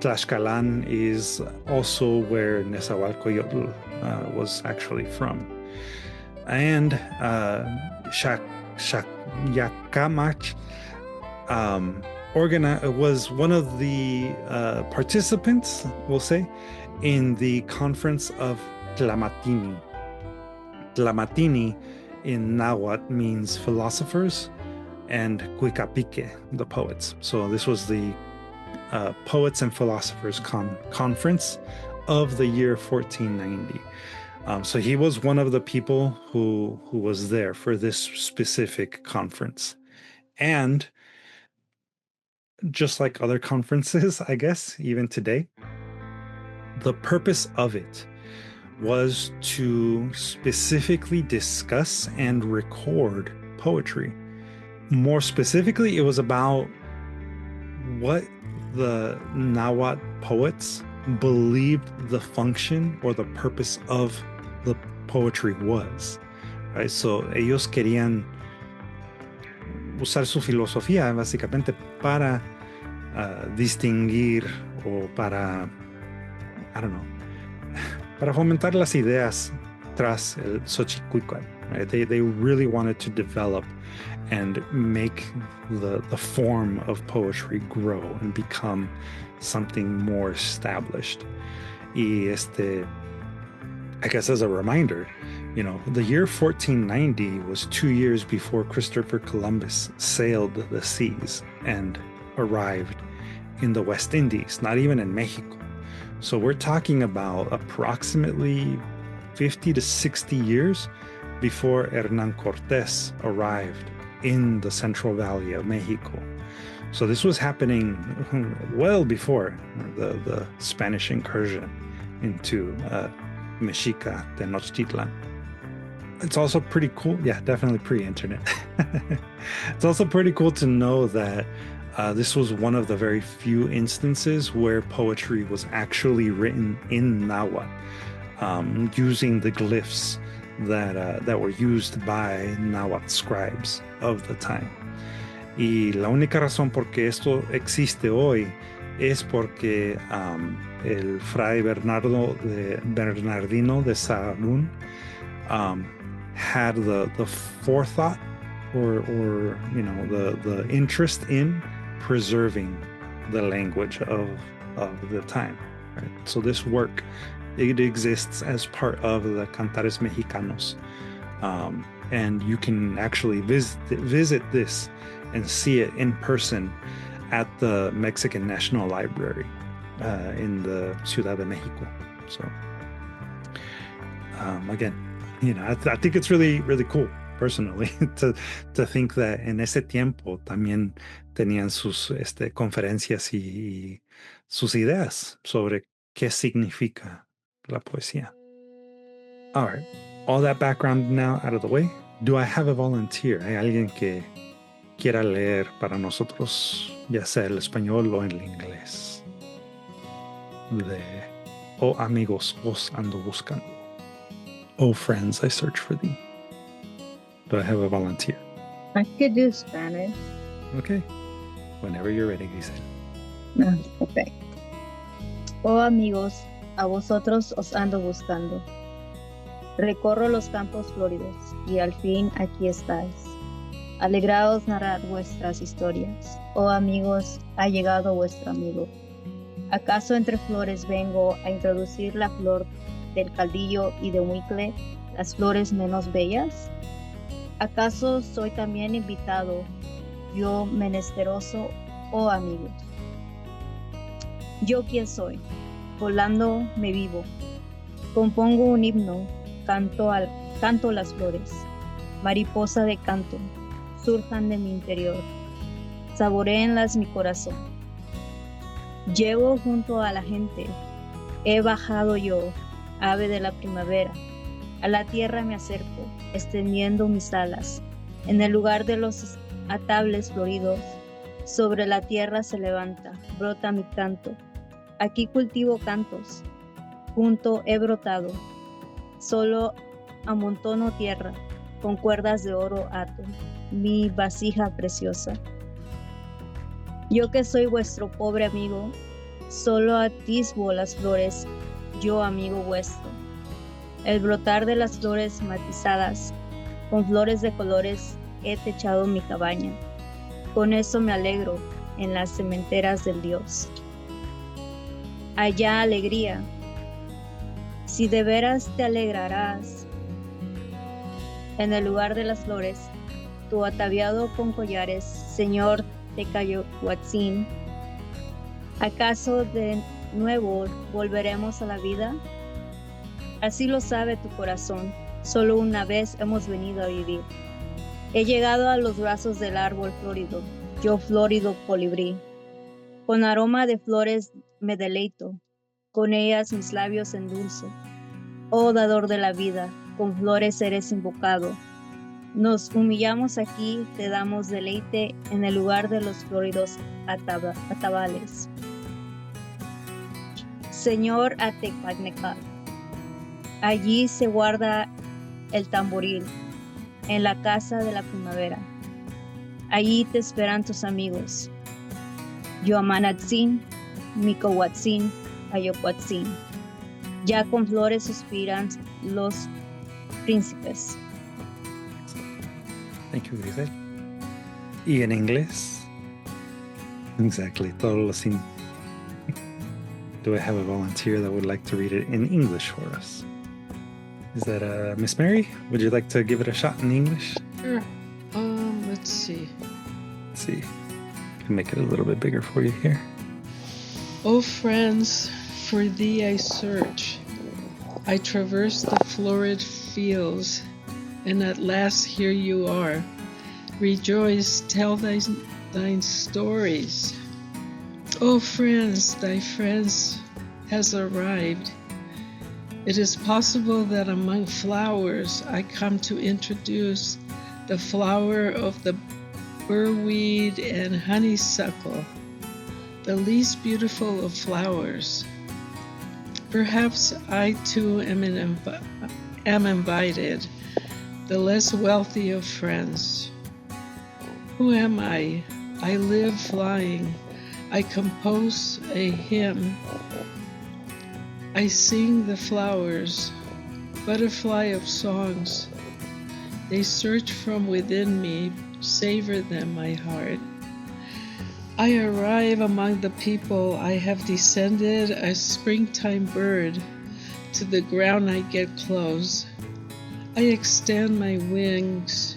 Tlaxcalán is also where Nezahualcóyotl was actually from. And Xayacamac was one of the participants, we'll say, in the conference of Tlamatini. Tlamatini in Náhuatl means philosophers, and Cuicapique, the poets. So this was the Poets and Philosophers Conference of the year 1490. So he was one of the people who was there for this specific conference. And just like other conferences, I guess, even today, the purpose of it was to specifically discuss and record poetry. More specifically, it was about what the Náhuatl poets believed the function or the purpose of the poetry was, right? So ellos querían usar su filosofía básicamente para distinguir o para, I don't know, para fomentar las ideas tras el Xochicuicatl, right? They really wanted to develop and make the form of poetry grow and become something more established. Y I guess as a reminder, you know, the year 1490 was 2 years before Christopher Columbus sailed the seas and arrived in the West Indies, not even in Mexico. So we're talking about approximately 50 to 60 years before Hernán Cortés arrived in the Central Valley of Mexico. So this was happening well before the Spanish incursion into Mexica, Tenochtitlan. It's also pretty cool. Yeah, definitely pre-internet. It's also pretty cool to know that this was one of the very few instances where poetry was actually written in Náhuatl, using the glyphs that were used by Náhuatl scribes of the time. Y la única razón por qué esto existe hoy es porque el fray Bernardino de Sahagún had the forethought or you know the interest in preserving the language of the time, right? So this work, it exists as part of the Cantares Mexicanos, and you can actually visit this and see it in person at the Mexican National Library in the Ciudad de Mexico. So again, you know, I think it's really, really cool personally to think that en ese tiempo también tenían sus conferencias y sus ideas sobre qué significa la poesía. All right, all that background now out of the way, do I have a volunteer? ¿Hay alguien que quiera leer para nosotros, ya sea el español o el inglés? Oh amigos, os ando buscando. Oh friends, I search for thee. Do I have a volunteer? I could do Spanish. Okay. Whenever you're ready, Giselle. No, okay. Oh amigos, a vosotros os ando buscando. Recorro los campos floridos y al fin aquí estáis. Alegraos narrar vuestras historias. Oh amigos, ha llegado vuestro amigo. ¿Acaso entre flores vengo a introducir la flor del caldillo y de huicle, las flores menos bellas? ¿Acaso soy también invitado, yo menesteroso, oh amigos? ¿Yo quién soy? Volando me vivo. Compongo un himno, canto las flores. Mariposa de canto, surjan de mi interior. Saboréenlas mi corazón. Llego junto a la gente. He bajado yo, ave de la primavera. A la tierra me acerco, extendiendo mis alas. En el lugar de los atables floridos, sobre la tierra se levanta, brota mi canto. Aquí cultivo cantos, junto he brotado. Solo amontono tierra, con cuerdas de oro ato, mi vasija preciosa. Yo que soy vuestro pobre amigo, solo atisbo las flores, yo amigo vuestro. El brotar de las flores matizadas, con flores de colores he techado mi cabaña. Con eso me alegro en las sementeras del Dios. Allá alegría, Si de veras te alegrarás en el lugar de las flores, tu ataviado con collares, Señor Tecayuatzin, ¿acaso de nuevo volveremos a la vida? Así lo sabe tu corazón, solo una vez hemos venido a vivir. He llegado a los brazos del árbol florido, yo florido colibrí. Con aroma de flores me deleito, con ellas mis labios endulzo. Oh dador de la vida, con flores eres invocado. Nos humillamos aquí, te damos deleite en el lugar de los floridos atabales. Señor Xochicuicatl, allí se guarda el tamboril, en la casa de la primavera. Allí te esperan tus amigos. Yoamanatzin, Micohuatzin, Ayocuatzin. Ya con flores suspiran los príncipes. Thank you, Grisel. Y en inglés. Exactly. Todo lo sin. Do I have a volunteer that would like to read it in English for us? Is that Miss Mary? Would you like to give it a shot in English? Sure. Let's see. Let's see. I can make it a little bit bigger for you here. O friends, for thee I search. I traverse the florid fields, and at last here you are. Rejoice, tell thine stories. O friends, thy friends has arrived. It is possible that among flowers I come to introduce the flower of the burrweed and honeysuckle, the least beautiful of flowers. Perhaps I too am invited, the less wealthy of friends. Who am I? I live flying. I compose a hymn. I sing the flowers, butterfly of songs. They search from within me, savor them, my heart. I arrive among the people, I have descended a springtime bird. To the ground I get close. I extend my wings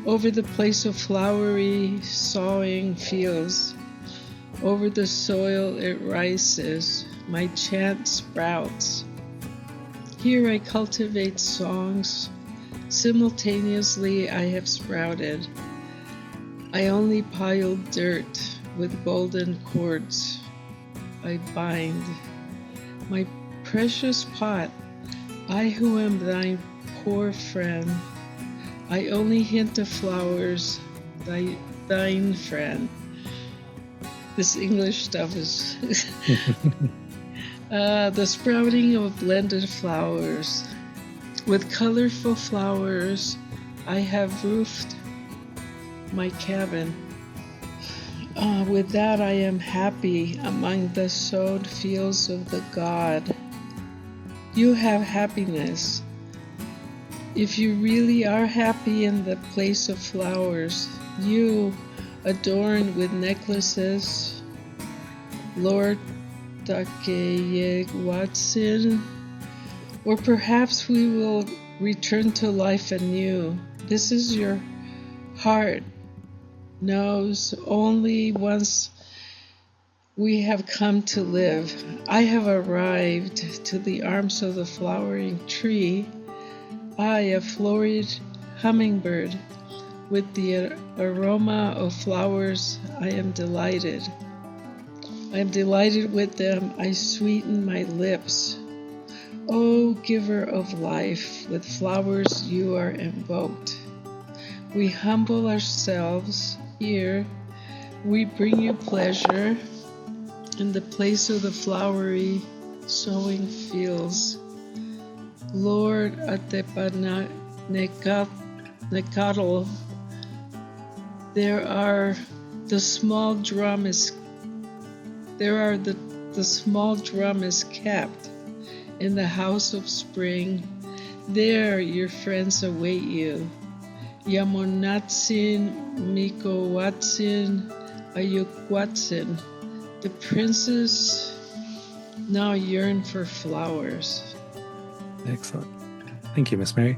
over the place of flowery, sawing fields. Over the soil it rises, my chant sprouts. Here I cultivate songs. Simultaneously I have sprouted. I only pile dirt with golden cords. I bind my precious pot, I who am thine poor friend. I only hint of flowers, thine friend. This English stuff is the sprouting of blended flowers. With colorful flowers, I have roofed my cabin. With that I am happy among the sowed fields of the God. You have happiness. If you really are happy in the place of flowers, you adorned with necklaces, Lord Takeyegwatsin, or perhaps we will return to life anew. This is your heart knows only once we have come to live. I have arrived to the arms of the flowering tree. I, a florid hummingbird, with the aroma of flowers, I am delighted. I am delighted with them. I sweeten my lips. O giver of life, with flowers you are invoked. We humble ourselves here. We bring you pleasure in the place of the flowery sowing fields. Lord Xochicuicatl, the small drum is kept in the house of spring. There your friends await you. Yamonatzin, Micohuatzin, Ayucuatzin. The princes now yearn for flowers. Excellent. Thank you, Miss Mary.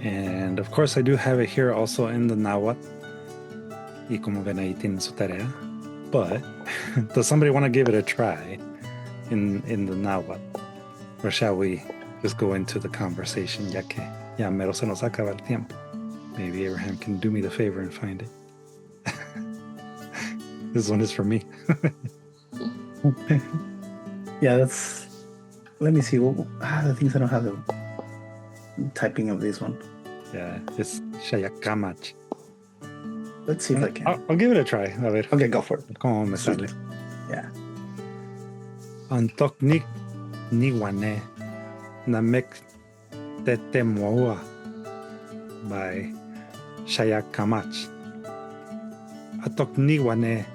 And of course, I do have it here also in the Náhuatl. Y como ven ahí tienen su tarea. But does somebody want to give it a try in the Náhuatl? Or shall we just go into the conversation? Ya que ya mero se nos acaba el tiempo. Maybe Abraham can do me the favor and find it. This one is for me. Yeah, that's. Let me see. The things I don't have the typing of this one. Yeah, it's Xochicuicatl. Let's see if I can. I'll give it a try. A ver. Okay, go for it. ¿Cómo me sale? Yeah. Antoknik niwane namek tetemoa by Xochicuicatl. Atokniwane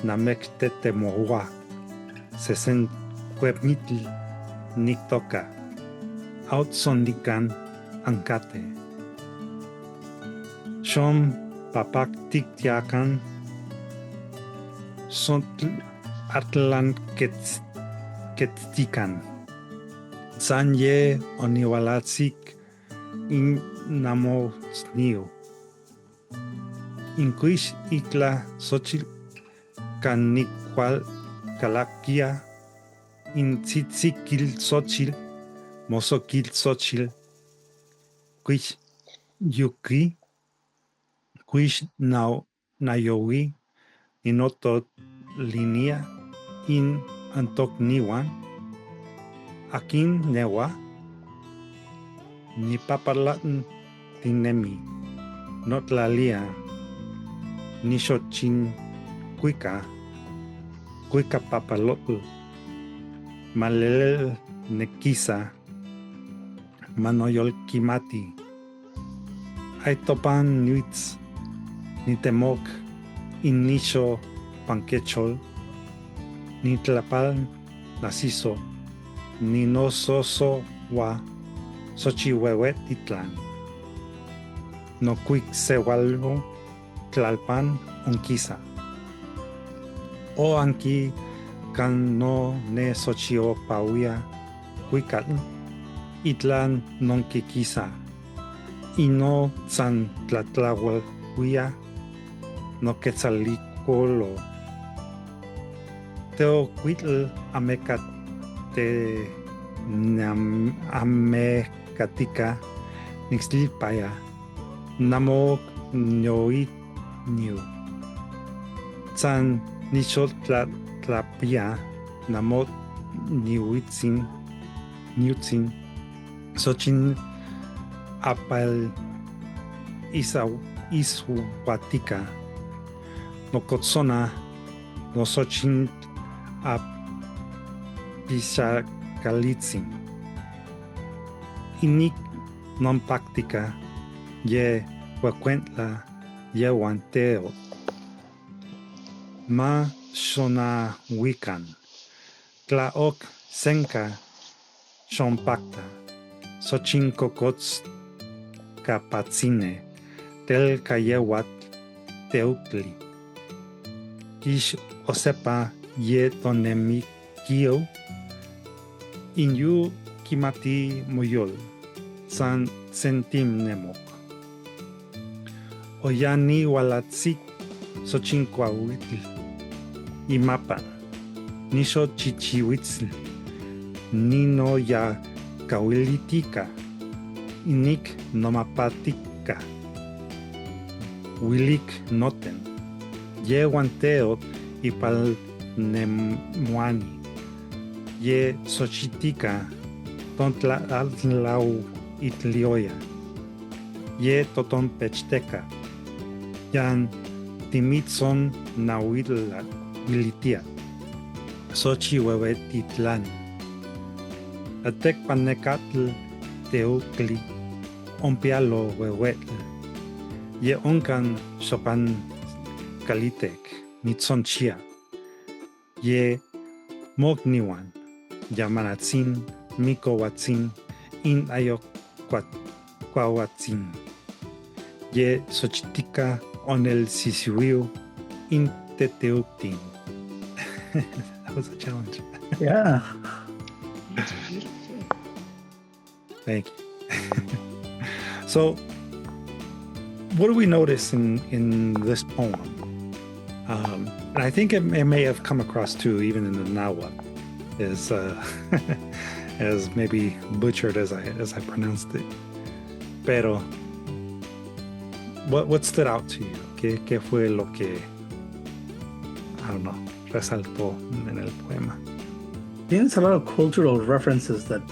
namek tetemoa sesen kwebmitl niktoka outsondikan ankate. Shom papak tiktiakan sontl atlan ketstikan. Sanye oniwalatsik in namo snio. Inquish ikla Xochitl canicual calaquia in tzitzikil Xochitl mosokil Xochitl quish yuki quish nayowi inotot linia in antokniwan akin newa ni papalatin tinemi notlalia ni Xochicuicatl papalotl malel nekisa manoyol kimati aitopan nuitz nitemok inisho panquechol ni tlapal nasiso ni nososo wa Xochihuehuetitlan no cuicsewalvo tlalpan onquisa o anqui can no ne Xochiopauia cuicatl itlan nonquiquisa y no san tlatlahuelhuia no quetzalicolo teocuitl amecat te amecatica nixtlipaya namo ñoit niu san nixotlapia namot niuitzin niutzin Xochin apal ishuatica nocotzona no Xochin apisacalitzin inik non práctica ye huecuentla ye guanteo ma shona wican tlaok senka shompacta Xochin cocots capatzine tel cayewat teutli kish osepa ye tonemikio inyu kimati moyol san sentim nemok oyani walatzik Xochicuicatl imapan nisho chichihuitzl nino ya kawilitika inik nomapatika wilik noten ye guanteo ipal nemuani ye Xochitica tontla altlau itlioya ye toton pechteca yan timitzon nahuitla militia Xochihuehuetitlan atekpanecatl teocli ompialo huehuetl ye oncan xopan calitek mitzonchia ye mogniwan yamanatzin mikowatzin in ayokwahuatzin ye Xochitica onel sisiwiu in teteutin. That was a challenge. Yeah. It's beautiful. Thank you. So, what do we notice in this poem? And I think it may have come across too, even in the Náhuatl, is as maybe butchered as I pronounced it. Pero, what stood out to you? ¿Qué fue lo que, I don't know, resaltó en el poema? There's a lot of cultural references that,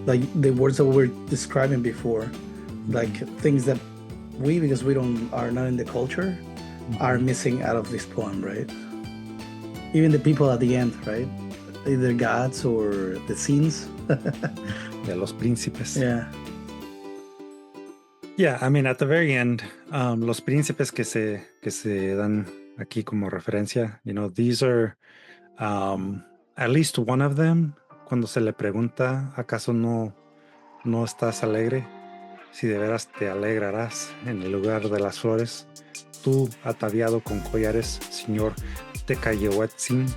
like the words that we were describing before, like things that we, because we are not in the culture, are missing out of this poem, right? Even the people at the end, right? Either gods or the scenes. Yeah, los príncipes. Yeah. Yeah, I mean, at the very end, los príncipes que se dan aquí como referencia, you know, these are at least one of them. Cuando se le pregunta, ¿acaso no estás alegre? Si de veras te alegrarás en el lugar de las flores, tú ataviado con collares, señor Xochicuicatl.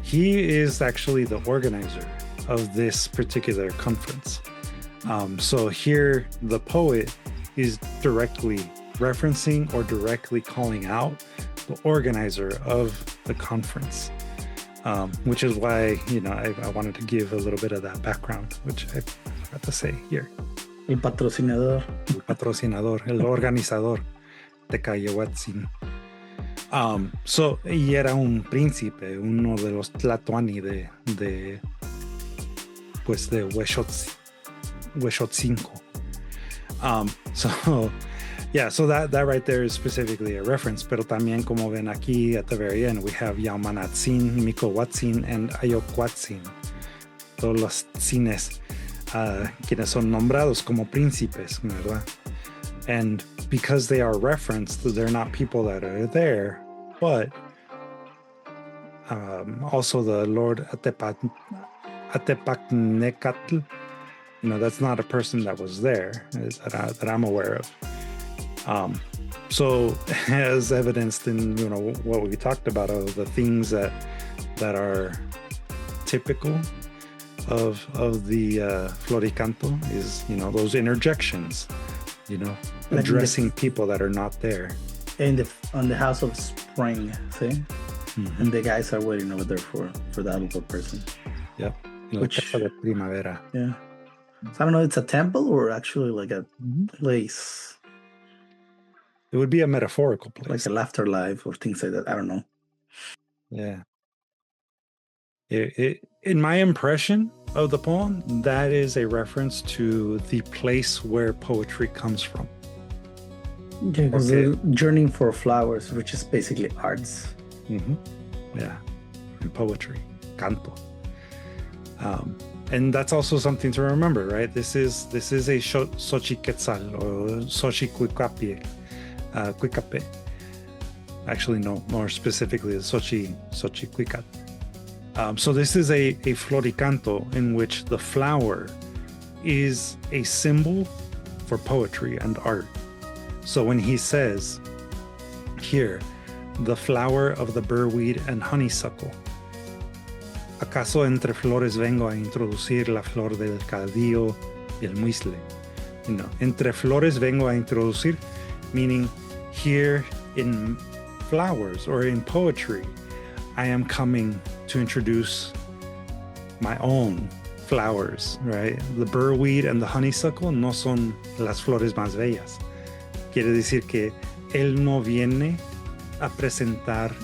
He is actually the organizer of this particular conference. So here the poet is directly referencing or directly calling out the organizer of the conference, which is why, you know, I wanted to give a little bit of that background, which I forgot to say here. El patrocinador. El patrocinador, el organizador de Xochicuicatl. So, y era un príncipe, uno de los Tlatoani de Huexotzinco. So, yeah, so that right there is specifically a reference, pero también como ven aquí at the very end, we have Yaumanatzin, Micohuatzin, and Ayocuatzin. Todos los tzines, quienes son nombrados como príncipes, ¿verdad? And because they are referenced, they're not people that are there, but also the Lord Atepacnecatl, you know, that's not a person that was there that I'm aware of. So as evidenced in, you know, what we talked about, of the things that are typical of the Floricanto is, you know, those interjections, you know, addressing people that are not there. On the House of Spring, see? Mm-hmm. And the guys are waiting over there for the other person. Yep. Which, Casa de Primavera. Yeah. So I don't know, it's a temple or actually like a place. It would be a metaphorical place. Like a afterlife or things like that. I don't know. Yeah. In my impression of the poem, that is a reference to the place where poetry comes from. Yeah, because they're journeying for flowers, which is basically arts. Mm-hmm. Yeah, and poetry, canto. And that's also something to remember, right? This is a Xochiquetzal or Xochicuicatl, Cuicape. Actually, no, more specifically, Xochicuicatl. So this is a Floricanto in which the flower is a symbol for poetry and art. So when he says here, the flower of the burweed and honeysuckle, ¿acaso entre flores vengo a introducir la flor del caldillo y el muisle? You know, entre flores vengo a introducir, meaning here in flowers or in poetry, I am coming to introduce my own flowers, right? The burweed and the honeysuckle no son las flores más bellas. Quiere decir que él no viene a presentar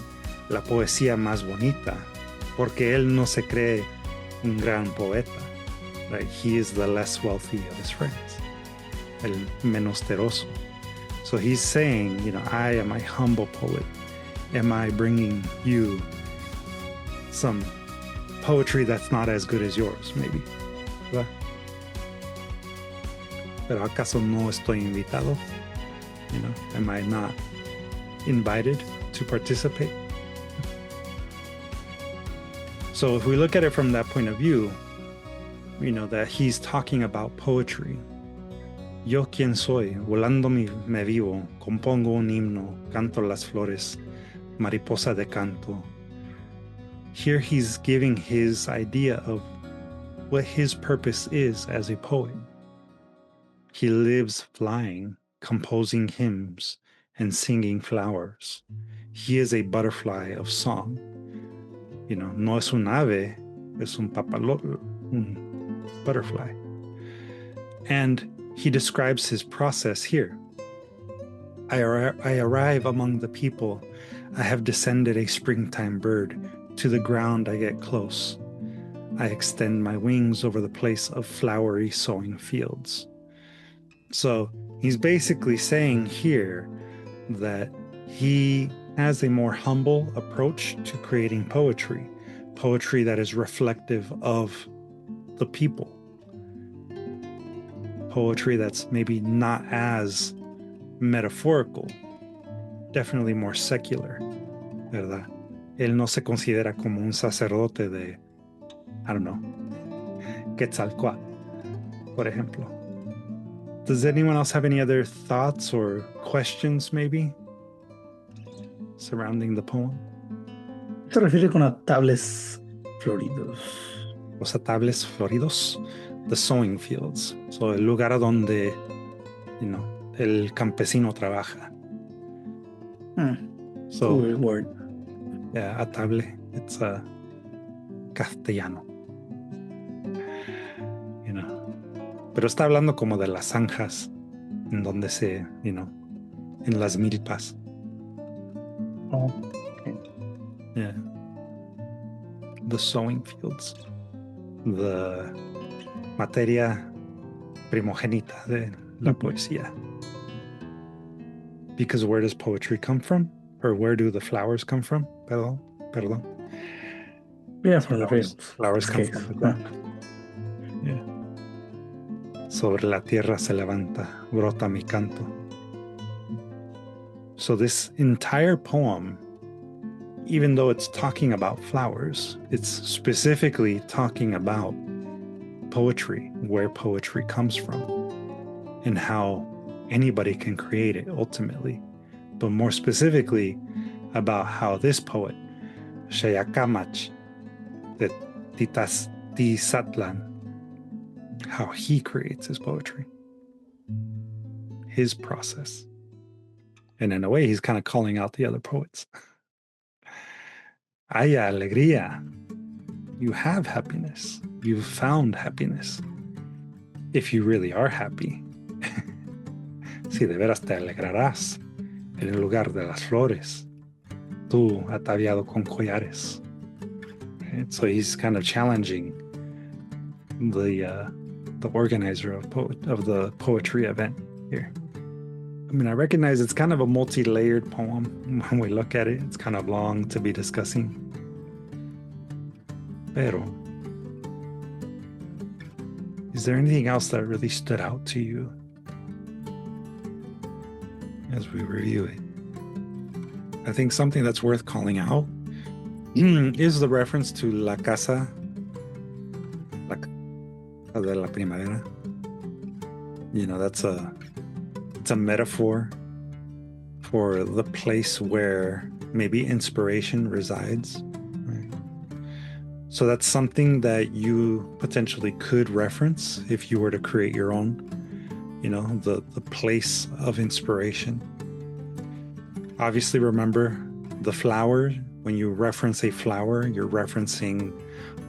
la poesía más bonita, porque él no se cree un gran poeta, right? He is the less wealthy of his friends, el menosteroso. So he's saying, you know, I am a humble poet. Am I bringing you some poetry that's not as good as yours, maybe? ¿Verdad? Pero ¿acaso no estoy invitado? You know, am I not invited to participate? So if we look at it from that point of view, you know, that he's talking about poetry. Yo quien soy, volando me vivo, compongo un himno, canto las flores, mariposa de canto. Here he's giving his idea of what his purpose is as a poet. He lives flying, composing hymns, and singing flowers. He is a butterfly of song. No es un ave, es un butterfly. And he describes his process here. I arrive among the people. I have descended a springtime bird. To the ground I get close. I extend my wings over the place of flowery sowing fields. So he's basically saying here that he has a more humble approach to creating poetry that is reflective of the people. Poetry that's maybe not as metaphorical, definitely more secular, ¿verdad? Él no se considera como un sacerdote de, I don't know, Quetzalcoatl, por ejemplo. Does anyone else have any other thoughts or questions, maybe, surrounding the poem? Se refiere con atables floridos. Los atables floridos, the sowing fields. So, el lugar a donde, el campesino trabaja. So, cool word. Yeah, atable. It's castellano. Pero está hablando como de las zanjas, en donde en las milpas. Oh, okay. Yeah. The sowing fields. The materia primogénita de la poesía. Because where does poetry come from? Or where do the flowers come from? Perdón. Yeah, from the fields. Flowers come from the ground. Yeah. Sobre la tierra se levanta, brota mi canto. So this entire poem, even though it's talking about flowers, it's specifically talking about poetry, where poetry comes from, and how anybody can create it ultimately. But more specifically, about how this poet, Xayacamach, the Tizatlan, how he creates his poetry, his process. And in a way, he's kind of calling out the other poets. Haya alegría. You have happiness. You've found happiness. If you really are happy. Si de veras te alegrarás en el lugar de las flores, tú ataviado con collares. Right? So he's kind of challenging the organizer of the poetry event here. I mean, I recognize it's kind of a multi-layered poem when we look at it. It's kind of long to be discussing. Pero, is there anything else that really stood out to you as we review it? I think something that's worth calling out is the reference to La Casa de la Primavera. It's a metaphor for the place where maybe inspiration resides. Right? So that's something that you potentially could reference if you were to create your own, the place of inspiration. Obviously, remember the flower. When you reference a flower, you're referencing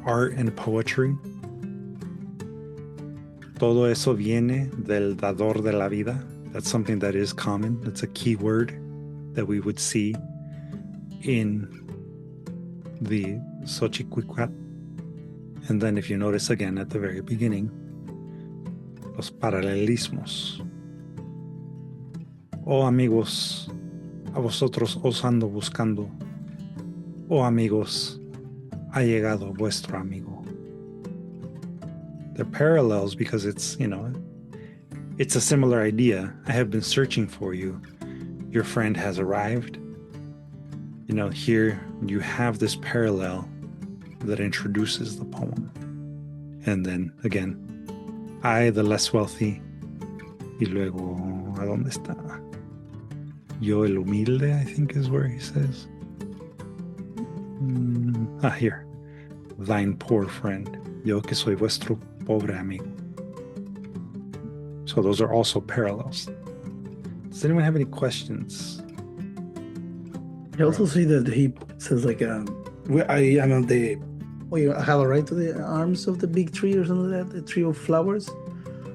art and poetry. Todo eso viene del dador de la vida. That's something that is common. It's a key word that we would see in the Xochicuicatl. And then if you notice again at the very beginning, los paralelismos. Oh amigos, a vosotros os ando buscando. Oh amigos, ha llegado vuestro amigo. They're parallels because it's a similar idea. I have been searching for you. Your friend has arrived. Here you have this parallel that introduces the poem. And then again, I, the less wealthy, y luego, ¿a dónde está? Yo el humilde, I think is where he says. Here. thine poor friend, yo que soy vuestro pobre amigo. So those are also parallels. Does anyone have any questions? I also see that he says like, I am on the, you have a right to the arms of the big tree or something like that, the tree of flowers,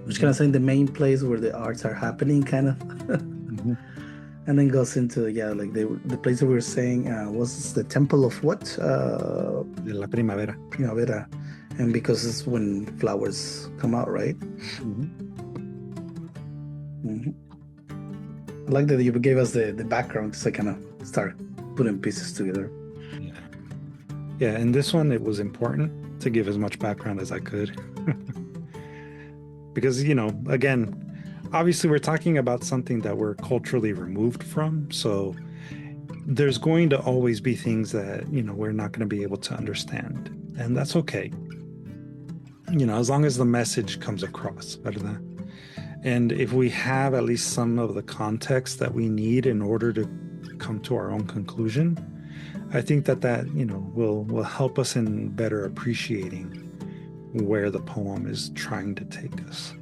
which kind of saying the main place where the arts are happening, kind of. Mm-hmm. And then goes into, like the place that we were saying was the temple of what? De la primavera. Primavera. And because it's when flowers come out, right? Mm-hmm. Mm-hmm. I like that you gave us the background to kind of start putting pieces together. Yeah, in this one, it was important to give as much background as I could. Because, again, obviously we're talking about something that we're culturally removed from. So there's going to always be things that, we're not going to be able to understand. And that's okay. As long as the message comes across, ¿verdad? And if we have at least some of the context that we need in order to come to our own conclusion, I think that will help us in better appreciating where the poem is trying to take us.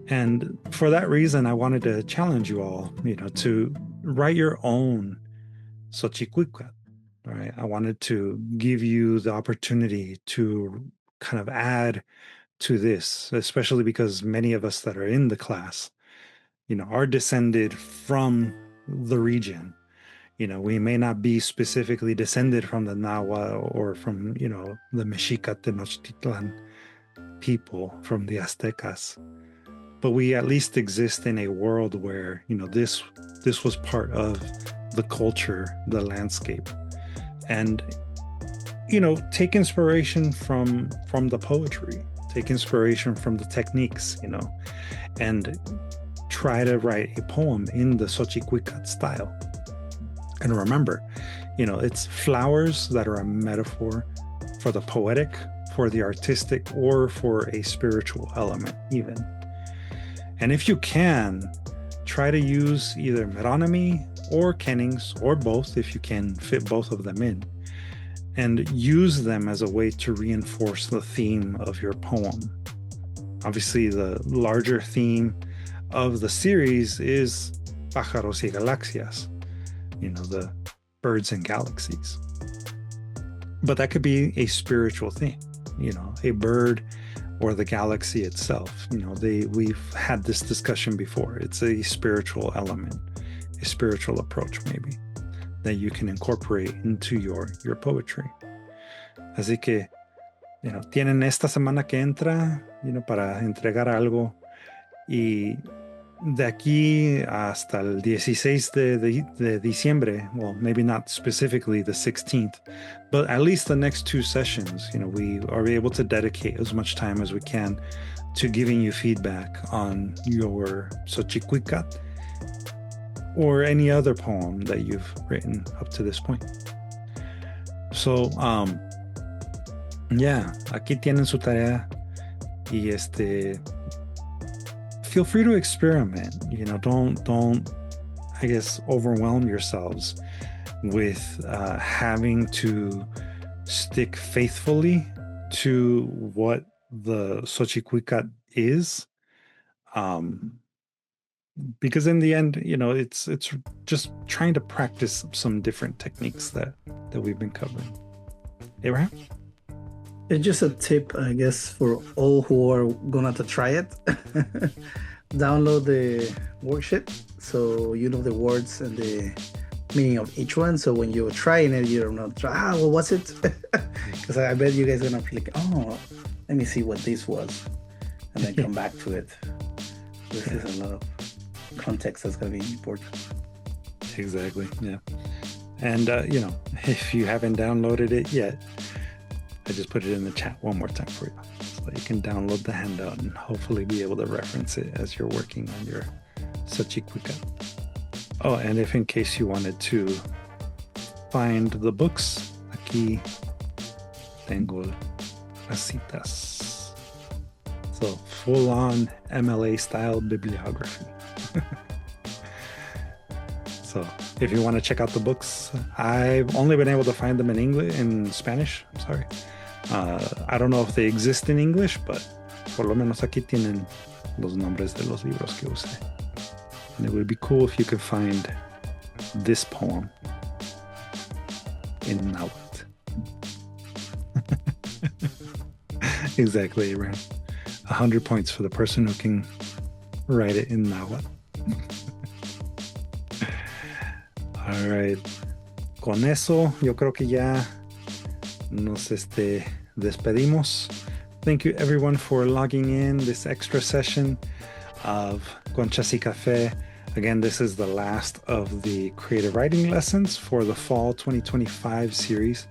And for that reason, I wanted to challenge you all, to write your own Xochicuicatl. Right? I wanted to give you the opportunity to kind of add to this, especially because many of us that are in the class, are descended from the region. We may not be specifically descended from the Náhuatl or from, the Mexica Tenochtitlan people, from the Aztecas. But we at least exist in a world where, this was part of the culture, the landscape. And, take inspiration from the poetry, take inspiration from the techniques, and try to write a poem in the Xochicuicatl style. And remember, it's flowers that are a metaphor for the poetic, for the artistic, or for a spiritual element even. And if you can, try to use either metonymy or kennings, or both if you can fit both of them in, and use them as a way to reinforce the theme of your poem. Obviously, the larger theme of the series is pájaros y galaxias, the birds and galaxies. But that could be a spiritual thing, a bird or the galaxy itself. We've had this discussion before. It's a spiritual element, a spiritual approach maybe, that you can incorporate into your poetry. Así que, tienen esta semana que entra, para entregar algo, y de aquí hasta el 16 de diciembre, well, maybe not specifically the 16th, but at least the next 2 sessions, we are able to dedicate as much time as we can to giving you feedback on your Xochicuicatl or any other poem that you've written up to this point. So, aquí tienen su tarea, y feel free to experiment. Don't I guess overwhelm yourselves with having to stick faithfully to what the Xochicuicatl is, because in the end, it's just trying to practice some different techniques that we've been covering. Abraham? It's just a tip, I guess, for all who are gonna have to try it. Download the worksheet so you know the words and the meaning of each one. So when you're trying it, you're not well, what's it? Because I bet you guys are gonna be like, oh, let me see what this was, and then come back to it. This is a lot of context that's gonna be important. Exactly. Yeah. And if you haven't downloaded it yet, I just put it in the chat one more time for you, so you can download the handout and hopefully be able to reference it as you're working on your Xochicuicatl. Oh, and if in case you wanted to find the books, aquí tengo las citas. So full-on MLA style bibliography. So if you want to check out the books, I've only been able to find them in Spanish, I'm sorry. I don't know if they exist in English, but por lo menos aquí tienen los nombres de los libros que usé. And it would be cool if you could find this poem in Náhuatl. Exactly, Abraham. 100 points for the person who can write it in Náhuatl. All right. Con eso, yo creo que ya nos despedimos. Thank you everyone for logging in this extra session of Conchas y Café. Again, this is the last of the creative writing lessons for the fall 2025 series.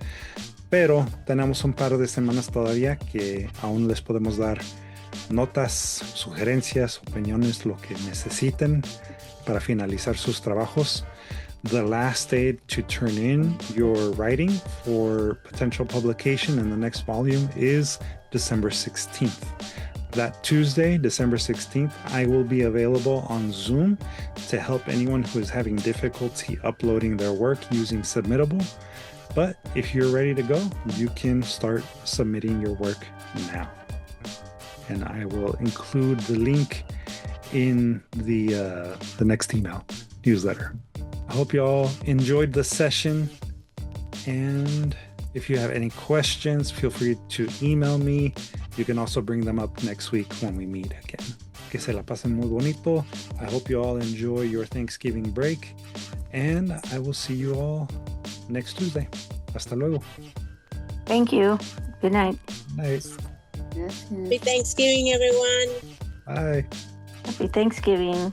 Pero tenemos un par de semanas todavía que aún les podemos dar notas, sugerencias, opiniones, lo que necesiten para finalizar sus trabajos. The last day to turn in your writing for potential publication in the next volume is December 16th. That Tuesday, December 16th, I will be available on Zoom to help anyone who is having difficulty uploading their work using Submittable. But if you're ready to go, you can start submitting your work now. And I will include the link in the next email newsletter. I hope you all enjoyed the session. And if you have any questions, feel free to email me. You can also bring them up next week when we meet again. Que se la pasen muy bonito. I hope you all enjoy your Thanksgiving break. And I will see you all next Tuesday. Hasta luego. Thank you. Good night. Night. Happy Thanksgiving, everyone. Bye. Happy Thanksgiving.